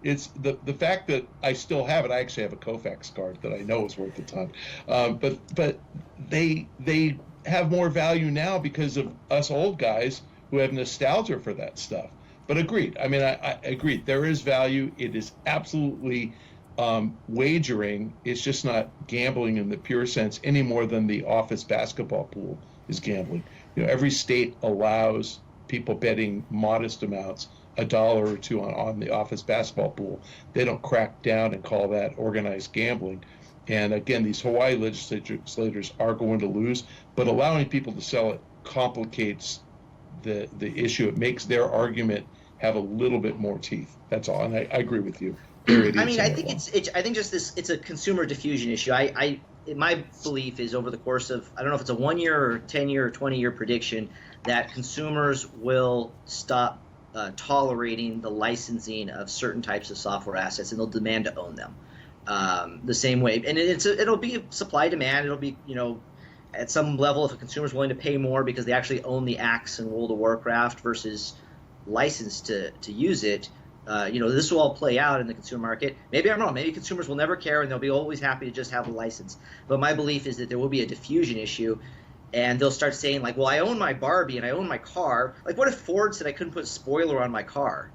It's the fact that I still have it. I actually have a Koufax card that I know is worth a ton. But they have more value now because of us old guys who have nostalgia for that stuff. But agreed. I mean, I agreed. There is value. It is absolutely wagering. It's just not gambling in the pure sense any more than the office basketball pool is gambling. Every state allows people betting modest amounts, $1 or $2 on the office basketball pool. They don't crack down and call that organized gambling. And again, these Hawaii legislators are going to lose, but allowing people to sell it complicates the issue. It makes their argument have a little bit more teeth. That's all. And I agree with you. I mean, I think it's a consumer diffusion issue. My belief is over the course of, I don't know if it's a 1 year or 10-year or 20-year prediction, that consumers will stop tolerating the licensing of certain types of software assets, and they'll demand to own them the same way. And it'll be supply demand. It'll be, at some level, if a consumer's willing to pay more because they actually own the axe in World of Warcraft versus licensed to use it, this will all play out in the consumer market. Maybe I'm wrong. Maybe consumers will never care and they'll be always happy to just have a license. But my belief is that there will be a diffusion issue, and they'll start saying, like, well, I own my Barbie and I own my car. Like, what if Ford said I couldn't put a spoiler on my car?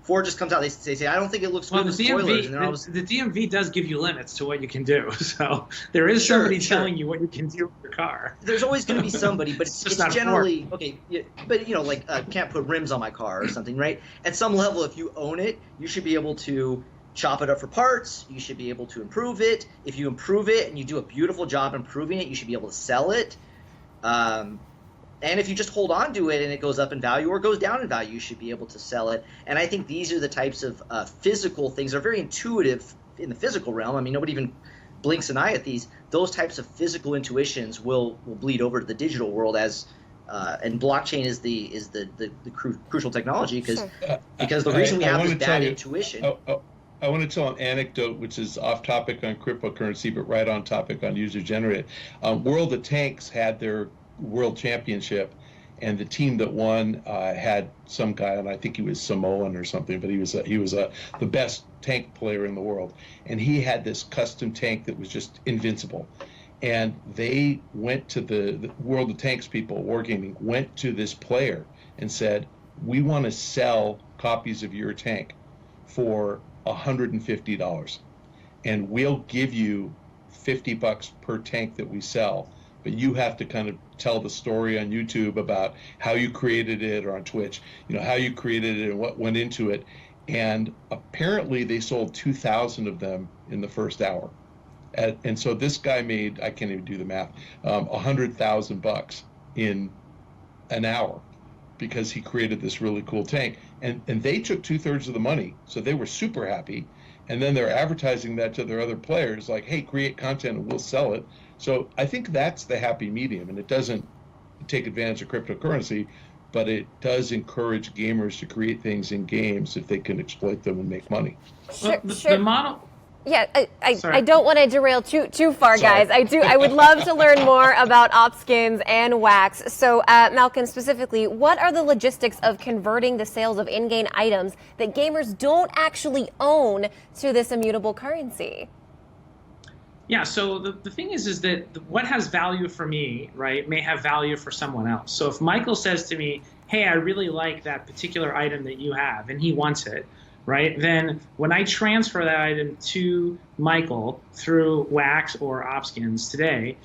Ford just comes out, they say, I don't think it looks good with spoilers. And the DMV does give you limits to what you can do. So there is somebody telling you what you can do with your car. There's always going to be somebody, but it's generally, okay, but, can't put rims on my car or something, right? At some level, if you own it, you should be able to chop it up for parts. You should be able to improve it. If you improve it and you do a beautiful job improving it, you should be able to sell it. And if you just hold on to it and it goes up in value or goes down in value, you should be able to sell it. And I think these are the types of physical things that are very intuitive in the physical realm. I mean, nobody even blinks an eye at these. Those types of physical intuitions will bleed over to the digital world and blockchain is the crucial technology because the reason we have this bad intuition. I want to tell an anecdote which is off topic on cryptocurrency, but right on topic on user generated. World of Tanks had their world championship, and the team that won had some guy, and I think he was Samoan or something, but he was the best tank player in the world, and he had this custom tank that was just invincible. And they went to the World of Tanks people, Wargaming, went to this player and said, we want to sell copies of your tank for $150, and we'll give you $50 per tank that we sell, but you have to kind of tell the story on YouTube about how you created it, or on Twitch, how you created it and what went into it. And apparently they sold 2,000 of them in the first hour. And so this guy made, I can't even do the math, $100,000 in an hour because he created this really cool tank. And they took 2/3 of the money, so they were super happy. And then they're advertising that to their other players, like, hey, create content and we'll sell it. So I think that's the happy medium, and it doesn't take advantage of cryptocurrency, but it does encourage gamers to create things in games if they can exploit them and make money. Well, the model. Yeah, Sorry. I don't want to derail too far, Sorry. guys. I would love to learn more about OpSkins and Wax. So, Malcolm, specifically, what are the logistics of converting the sales of in-game items that gamers don't actually own to this immutable currency? Yeah, so the thing is that what has value for me, right, may have value for someone else. So if Michael says to me, hey, I really like that particular item that you have, and he wants it, right, then when I transfer that item to Michael through Wax or OpSkins today,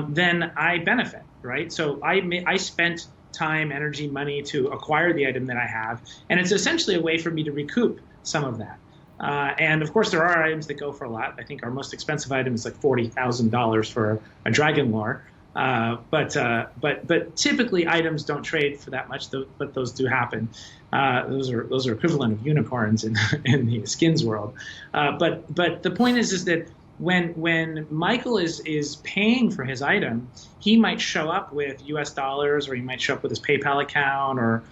then I benefit, right? So I spent time, energy, money to acquire the item that I have, and it's essentially a way for me to recoup some of that. And of course, there are items that go for a lot. I think our most expensive item is like $40,000 for a Dragon Lore. But typically items don't trade for that much, but those do happen. Those are equivalent of unicorns in the skins world. But the point is that when Michael is paying for his item, he might show up with US dollars, or he might show up with his PayPal account, or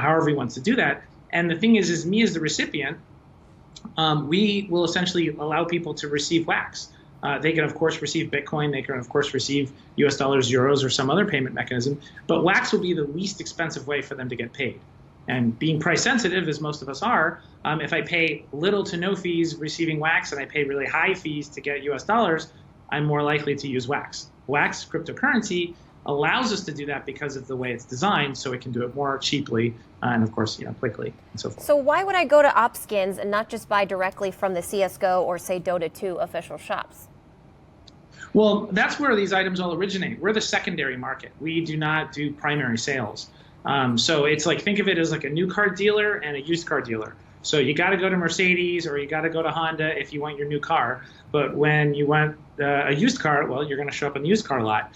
however he wants to do that. And the thing is me as the recipient, we will essentially allow people to receive Wax. They can, of course, receive Bitcoin. They can, of course, receive US dollars, euros, or some other payment mechanism. But Wax will be the least expensive way for them to get paid. And being price sensitive, as most of us are, if I pay little to no fees receiving Wax and I pay really high fees to get US dollars, I'm more likely to use Wax. Wax cryptocurrency allows us to do that because of the way it's designed, so it can do it more cheaply and, of course, quickly and so forth. So why would I go to OpSkins and not just buy directly from the CSGO or, say, Dota 2 official shops? Well, that's where these items all originate. We're the secondary market. We do not do primary sales. So it's like, think of it as like a new car dealer and a used car dealer. So you got to go to Mercedes or you got to go to Honda if you want your new car. But when you want a used car, well, you're going to show up on the used car lot.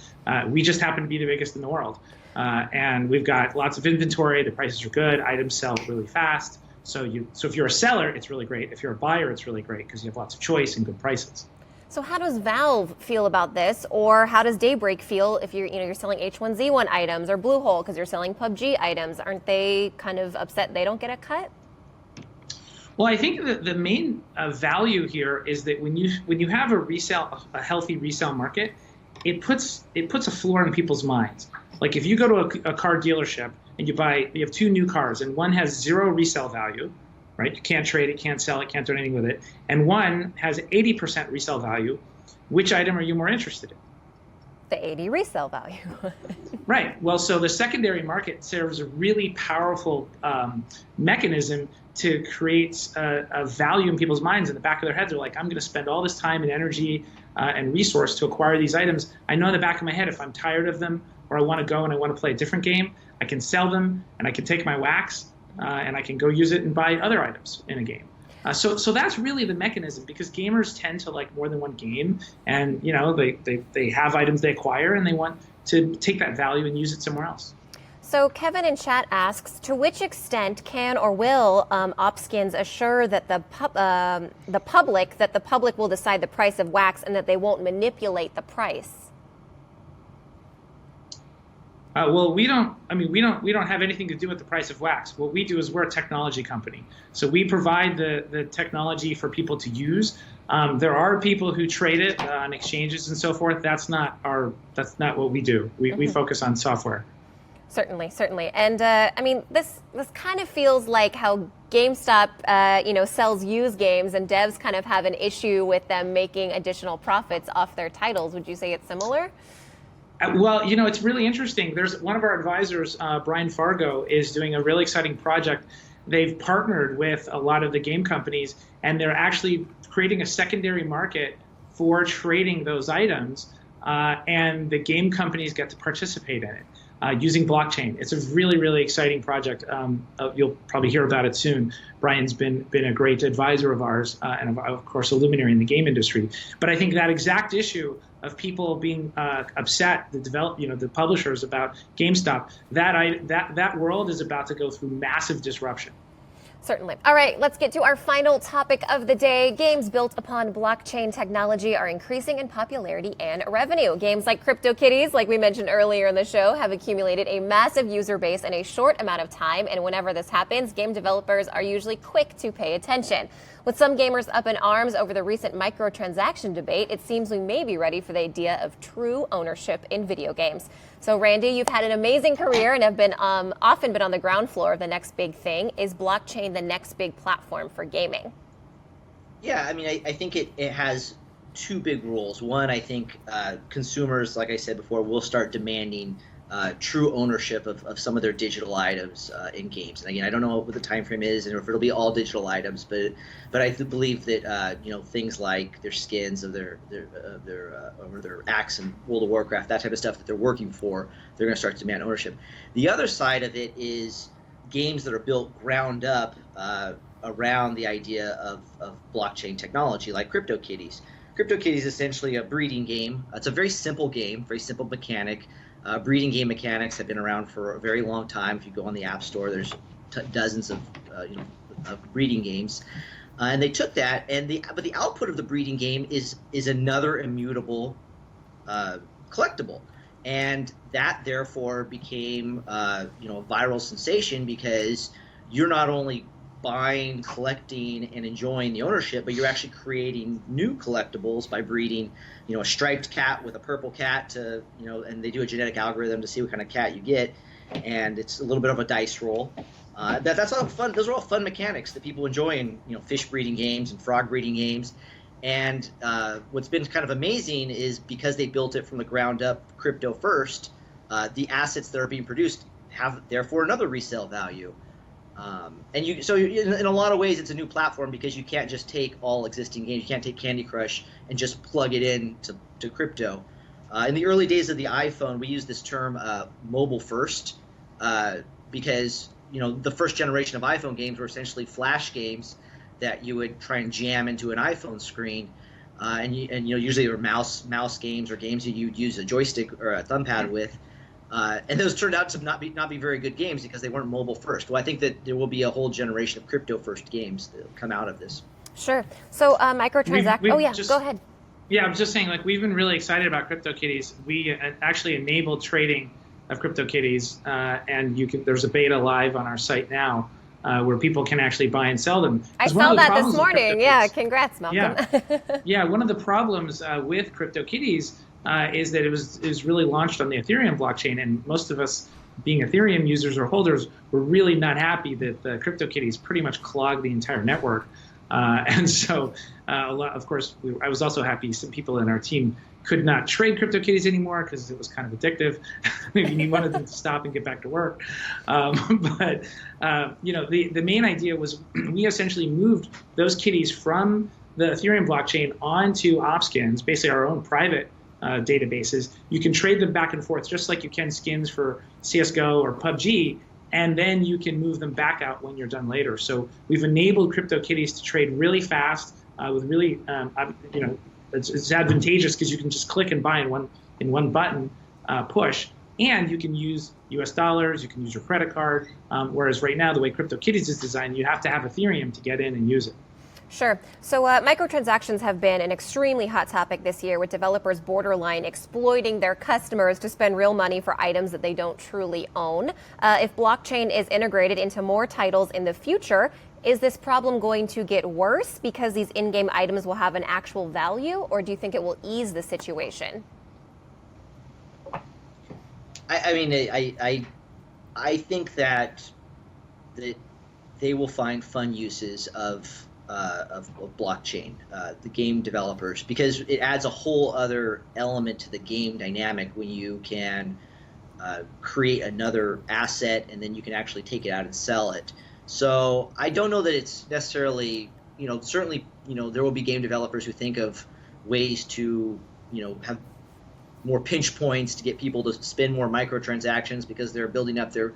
We just happen to be the biggest in the world. And we've got lots of inventory. The prices are good. Items sell really fast. So if you're a seller, it's really great. If you're a buyer, it's really great because you have lots of choice and good prices. So how does Valve feel about this, or how does Daybreak feel if you're selling H1Z1 items, or Bluehole because you're selling PUBG items? Aren't they kind of upset they don't get a cut? Well, I think that the main value here is that when you have a healthy resale market, it puts a floor in people's minds. Like if you go to a car dealership and you have two new cars and one has zero resale value, right? You can't trade it, can't sell it, can't do anything with it. And one has 80% resale value. Which item are you more interested in? The 80 resale value. Right. Well, so the secondary market serves a really powerful mechanism to create a value in people's minds. In the back of their heads, they're like, I'm going to spend all this time and energy and resource to acquire these items. I know in the back of my head, if I'm tired of them or I want to go and I want to play a different game, I can sell them and I can take my Wax and I can go use it and buy other items in a game. So that's really the mechanism, because gamers tend to like more than one game, and they have items they acquire and they want to take that value and use it somewhere else. So Kevin in chat asks, to which extent can or will OpSkins assure that the public will decide the price of Wax and that they won't manipulate the price? Well, we don't have anything to do with the price of Wax. What we do is we're a technology company. So we provide the technology for people to use. There are people who trade it on exchanges and so forth. That's not what we do. We focus on software. Certainly. And this kind of feels like how GameStop, sells used games, and devs kind of have an issue with them making additional profits off their titles. Would you say it's similar? Well, it's really interesting. There's one of our advisors, Brian Fargo, is doing a really exciting project. They've partnered with a lot of the game companies, and they're actually creating a secondary market for trading those items, and the game companies get to participate in it using blockchain. It's a really, really exciting project. You'll probably hear about it soon. Brian's been a great advisor of ours, and of course a luminary in the game industry. But I think that exact issue of people being upset, the publishers, about GameStop, that world is about to go through massive disruption. Certainly. All right, let's get to our final topic of the day. Games built upon blockchain technology are increasing in popularity and revenue. Games like CryptoKitties, like we mentioned earlier in the show, have accumulated a massive user base in a short amount of time. And whenever this happens, game developers are usually quick to pay attention. With some gamers up in arms over the recent microtransaction debate, it seems we may be ready for the idea of true ownership in video games. So, Randy, you've had an amazing career and have been often been on the ground floor of the next big thing. Is blockchain the next big platform for gaming? Yeah, I mean, I think it has two big rules. One, I think consumers, like I said before, will start demanding true ownership of some of their digital items in games. And again, I don't know what the time frame is, and if it'll be all digital items, but I believe that things like their skins of their acts in World of Warcraft, that type of stuff that they're working for, they're going to start to demand ownership. The other side of it is games that are built ground up around the idea of blockchain technology, like CryptoKitties. CryptoKitties is essentially a breeding game. It's a very simple game, very simple mechanic. Breeding game mechanics have been around for a very long time. If you go on the App Store, there's dozens of breeding games, and they took that, but the output of the breeding game is another immutable collectible, and that therefore became a viral sensation because you're not only buying, collecting, and enjoying the ownership, but you're actually creating new collectibles by breeding, a striped cat with a purple cat and they do a genetic algorithm to see what kind of cat you get, and it's a little bit of a dice roll. That's all fun. Those are all fun mechanics that people enjoy in fish breeding games and frog breeding games. And what's been kind of amazing is because they built it from the ground up, crypto first, the assets that are being produced have therefore another resale value. So in a lot of ways, it's a new platform because you can't just take all existing games. You can't take Candy Crush and just plug it in to crypto. In the early days of the iPhone, we used this term mobile first because the first generation of iPhone games were essentially flash games that you would try and jam into an iPhone screen, and usually they were mouse games or games that you'd use a joystick or a thumb pad with. And those turned out to not be very good games because they weren't mobile first. Well, I think that there will be a whole generation of crypto first games that will come out of this. Sure. So microtransactions. Oh yeah, go ahead. Yeah, I was just saying, we've been really excited about CryptoKitties. We actually enabled trading of CryptoKitties, and there's a beta live on our site now where people can actually buy and sell them. I saw that this morning. Yeah, congrats, Malcolm. Yeah, one of the problems with CryptoKitties is that it was really launched on the Ethereum blockchain, and most of us, being Ethereum users or holders, were really not happy that the CryptoKitties pretty much clogged the entire network. And so, of course, I was also happy some people in our team could not trade CryptoKitties anymore because it was kind of addictive. Maybe you wanted them to stop and get back to work. But the main idea was we essentially moved those kitties from the Ethereum blockchain onto Opskins, basically our own private databases. You can trade them back and forth just like you can skins for CSGO or PUBG, and then you can move them back out when you're done later. So we've enabled CryptoKitties to trade really fast with really, it's advantageous because you can just click and buy in one button push, and you can use US dollars, you can use your credit card, whereas right now the way CryptoKitties is designed, you have to have Ethereum to get in and use it. Sure. So microtransactions have been an extremely hot topic this year, with developers borderline exploiting their customers to spend real money for items that they don't truly own. If blockchain is integrated into more titles in the future, is this problem going to get worse because these in-game items will have an actual value, or do you think it will ease the situation? I think that they will find fun uses of blockchain, the game developers, because it adds a whole other element to the game dynamic when you can create another asset and then you can actually take it out and sell it. So I don't know that it's necessarily, certainly, there will be game developers who think of ways to, have more pinch points to get people to spend more microtransactions because they're building up their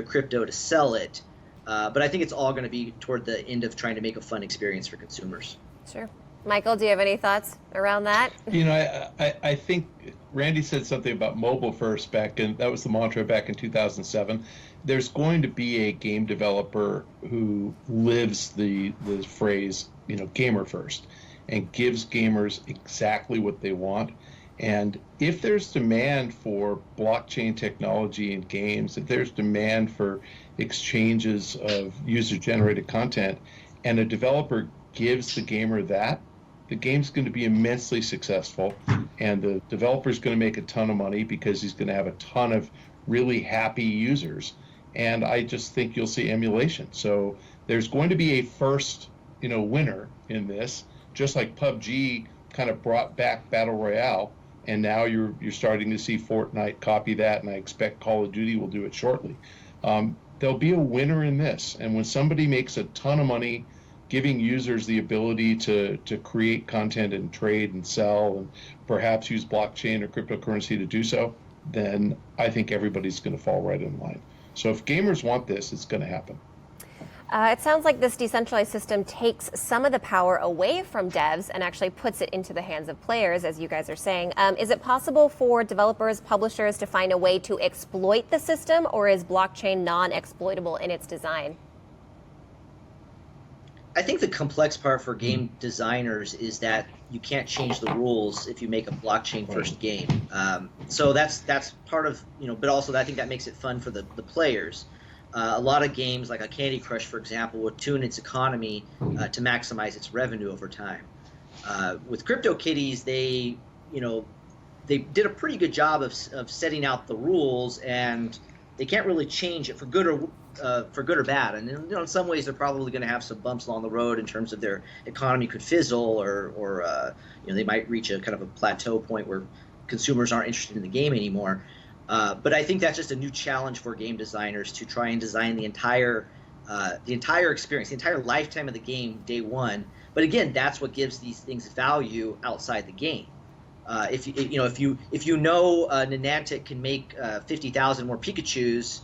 crypto to sell it. But I think it's all going to be toward the end of trying to make a fun experience for consumers. Sure. Michael, do you have any thoughts around that? I think Randy said something about mobile first that was the mantra back in 2007. There's going to be a game developer who lives the phrase, gamer first, and gives gamers exactly what they want. And if there's demand for blockchain technology in games, if there's demand for exchanges of user-generated content, and a developer gives the gamer that, the game's going to be immensely successful, and the developer's going to make a ton of money because he's going to have a ton of really happy users. And I just think you'll see emulation. So there's going to be a first, winner in this, just like PUBG kind of brought back Battle Royale, and now you're starting to see Fortnite copy that, and I expect Call of Duty will do it shortly. There'll be a winner in this, and when somebody makes a ton of money giving users the ability to create content and trade and sell and perhaps use blockchain or cryptocurrency to do so, then I think everybody's going to fall right in line. So if gamers want this, it's going to happen. It sounds like this decentralized system takes some of the power away from devs and actually puts it into the hands of players, as you guys are saying. Is it possible for developers, publishers to find a way to exploit the system, or is blockchain non-exploitable in its design? I think the complex part for game designers is that you can't change the rules if you make a blockchain first game. So that's part of, but also I think that makes it fun for the players. A lot of games, like a Candy Crush, for example, will tune its economy to maximize its revenue over time. With CryptoKitties, they did a pretty good job of setting out the rules, and they can't really change it for good or bad. And in some ways, they're probably going to have some bumps along the road in terms of their economy could fizzle, or they might reach a kind of a plateau point where consumers aren't interested in the game anymore. But I think that's just a new challenge for game designers to try and design the entire experience, the entire lifetime of the game, day one. But again, that's what gives these things value outside the game. If Niantic can make 50,000 more Pikachus,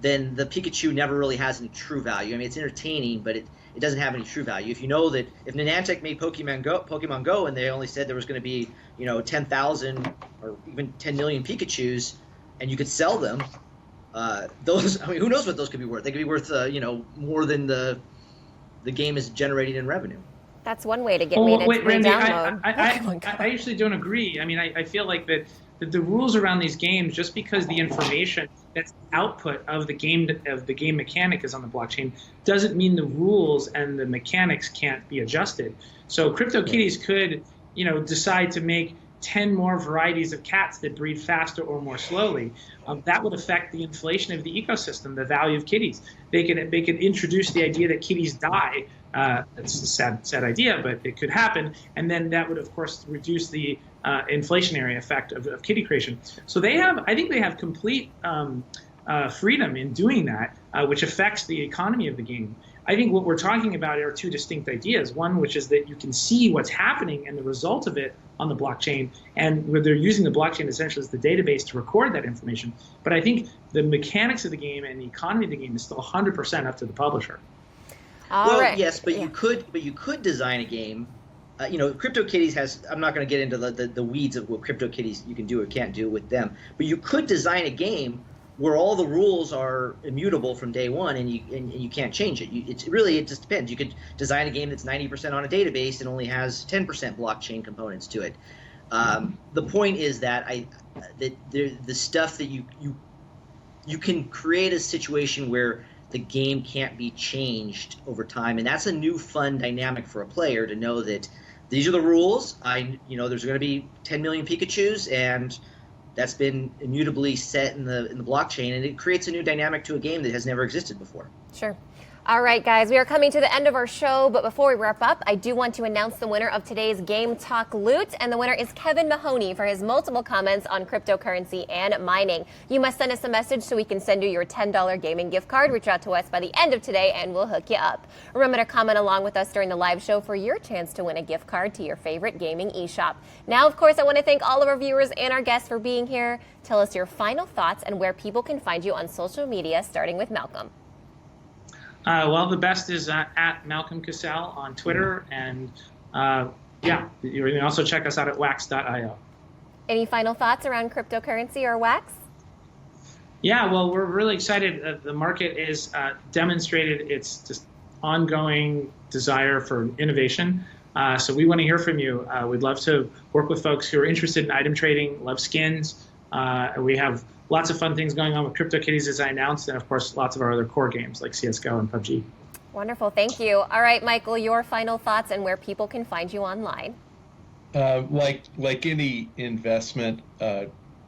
then the Pikachu never really has any true value. I mean, it's entertaining, but it doesn't have any true value. If you know that if Niantic made Pokemon Go, and they only said there was going to be 10,000 or even 10 million Pikachus, and you could sell them, who knows what those could be worth? They could be worth more than the game is generating in revenue. That's one way to get me to re-download. I actually don't agree. I mean, I feel like that the rules around these games, just because the information that's output of the game mechanic is on the blockchain, doesn't mean the rules and the mechanics can't be adjusted. So CryptoKitties could, decide to make 10 more varieties of cats that breed faster or more slowly. That would affect the inflation of the ecosystem, the value of kitties. They could introduce the idea that kitties die. It's a sad idea, but it could happen. And then that would, of course, reduce the inflationary effect of kitty creation. So I think they have complete freedom in doing that, which affects the economy of the game. I think what we're talking about are two distinct ideas. One, which is that you can see what's happening and the result of it on the blockchain, and where they're using the blockchain essentially as the database to record that information. But I think the mechanics of the game and the economy of the game is still 100% up to the publisher. Yes, but you could design a game. CryptoKitties has. I'm not going to get into the weeds of what CryptoKitties you can do or can't do with them. But you could design a game where all the rules are immutable from day one, and you can't change it. It just depends. You could design a game that's 90% on a database and only has 10% blockchain components to it. The point is that the stuff that you can create a situation where the game can't be changed over time, and that's a new fun dynamic for a player to know that these are the rules. There's going to be 10 million Pikachus, and that's been immutably set in the blockchain, and it creates a new dynamic to a game that has never existed before. Sure. All right, guys, we are coming to the end of our show, but before we wrap up, I do want to announce the winner of today's Game Talk Loot, and the winner is Kevin Mahoney for his multiple comments on cryptocurrency and mining. You must send us a message so we can send you your $10 gaming gift card. Reach out to us by the end of today, and we'll hook you up. Remember to comment along with us during the live show for your chance to win a gift card to your favorite gaming eShop. Now, of course, I want to thank all of our viewers and our guests for being here. Tell us your final thoughts and where people can find you on social media, starting with Malcolm. Well, the best is at Malcolm Cassell on Twitter, and you can also check us out at wax.io. Any final thoughts around cryptocurrency or Wax? Yeah, well, we're really excited. The market is demonstrated its just ongoing desire for innovation. So we want to hear from you. We'd love to work with folks who are interested in item trading, love skins. We have lots of fun things going on with CryptoKitties, as I announced, and of course, lots of our other core games like CSGO and PUBG. Wonderful, thank you. All right, Michael, your final thoughts and where people can find you online. Like any investment,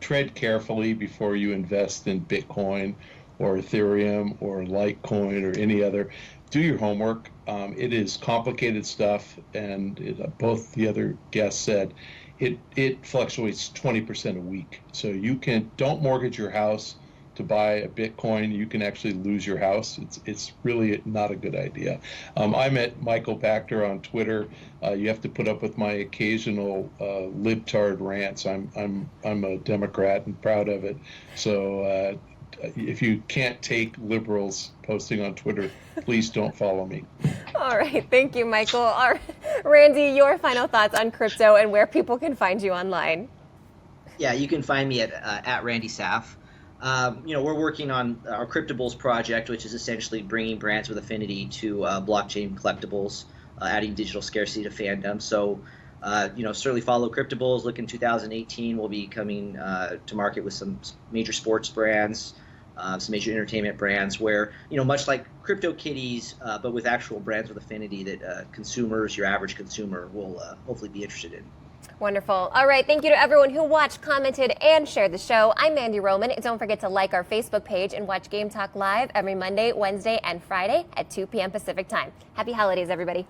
tread carefully before you invest in Bitcoin or Ethereum or Litecoin or any other. Do your homework. It is complicated stuff, and both the other guests said it fluctuates 20% a week. So don't mortgage your house to buy a Bitcoin. You can actually lose your house. It's really not a good idea. I'm at Michael Pachter on Twitter. You have to put up with my occasional libtard rants. I'm a Democrat and proud of it. So if you can't take liberals posting on Twitter, please don't follow me. All right, thank you, Michael. All right, Randy, your final thoughts on crypto and where people can find you online. Yeah, you can find me at Randy Saff. We're working on our Cryptables project, which is essentially bringing brands with affinity to blockchain collectibles, adding digital scarcity to fandom. So, certainly follow Cryptables. Look, in 2018, we'll be coming to market with some major sports brands, some major entertainment brands where, much like CryptoKitties, but with actual brands with affinity that consumers, your average consumer, will hopefully be interested in. Wonderful. All right. Thank you to everyone who watched, commented, and shared the show. I'm Mandy Roman. Don't forget to like our Facebook page and watch Game Talk Live every Monday, Wednesday, and Friday at 2 p.m. Pacific Time. Happy holidays, everybody.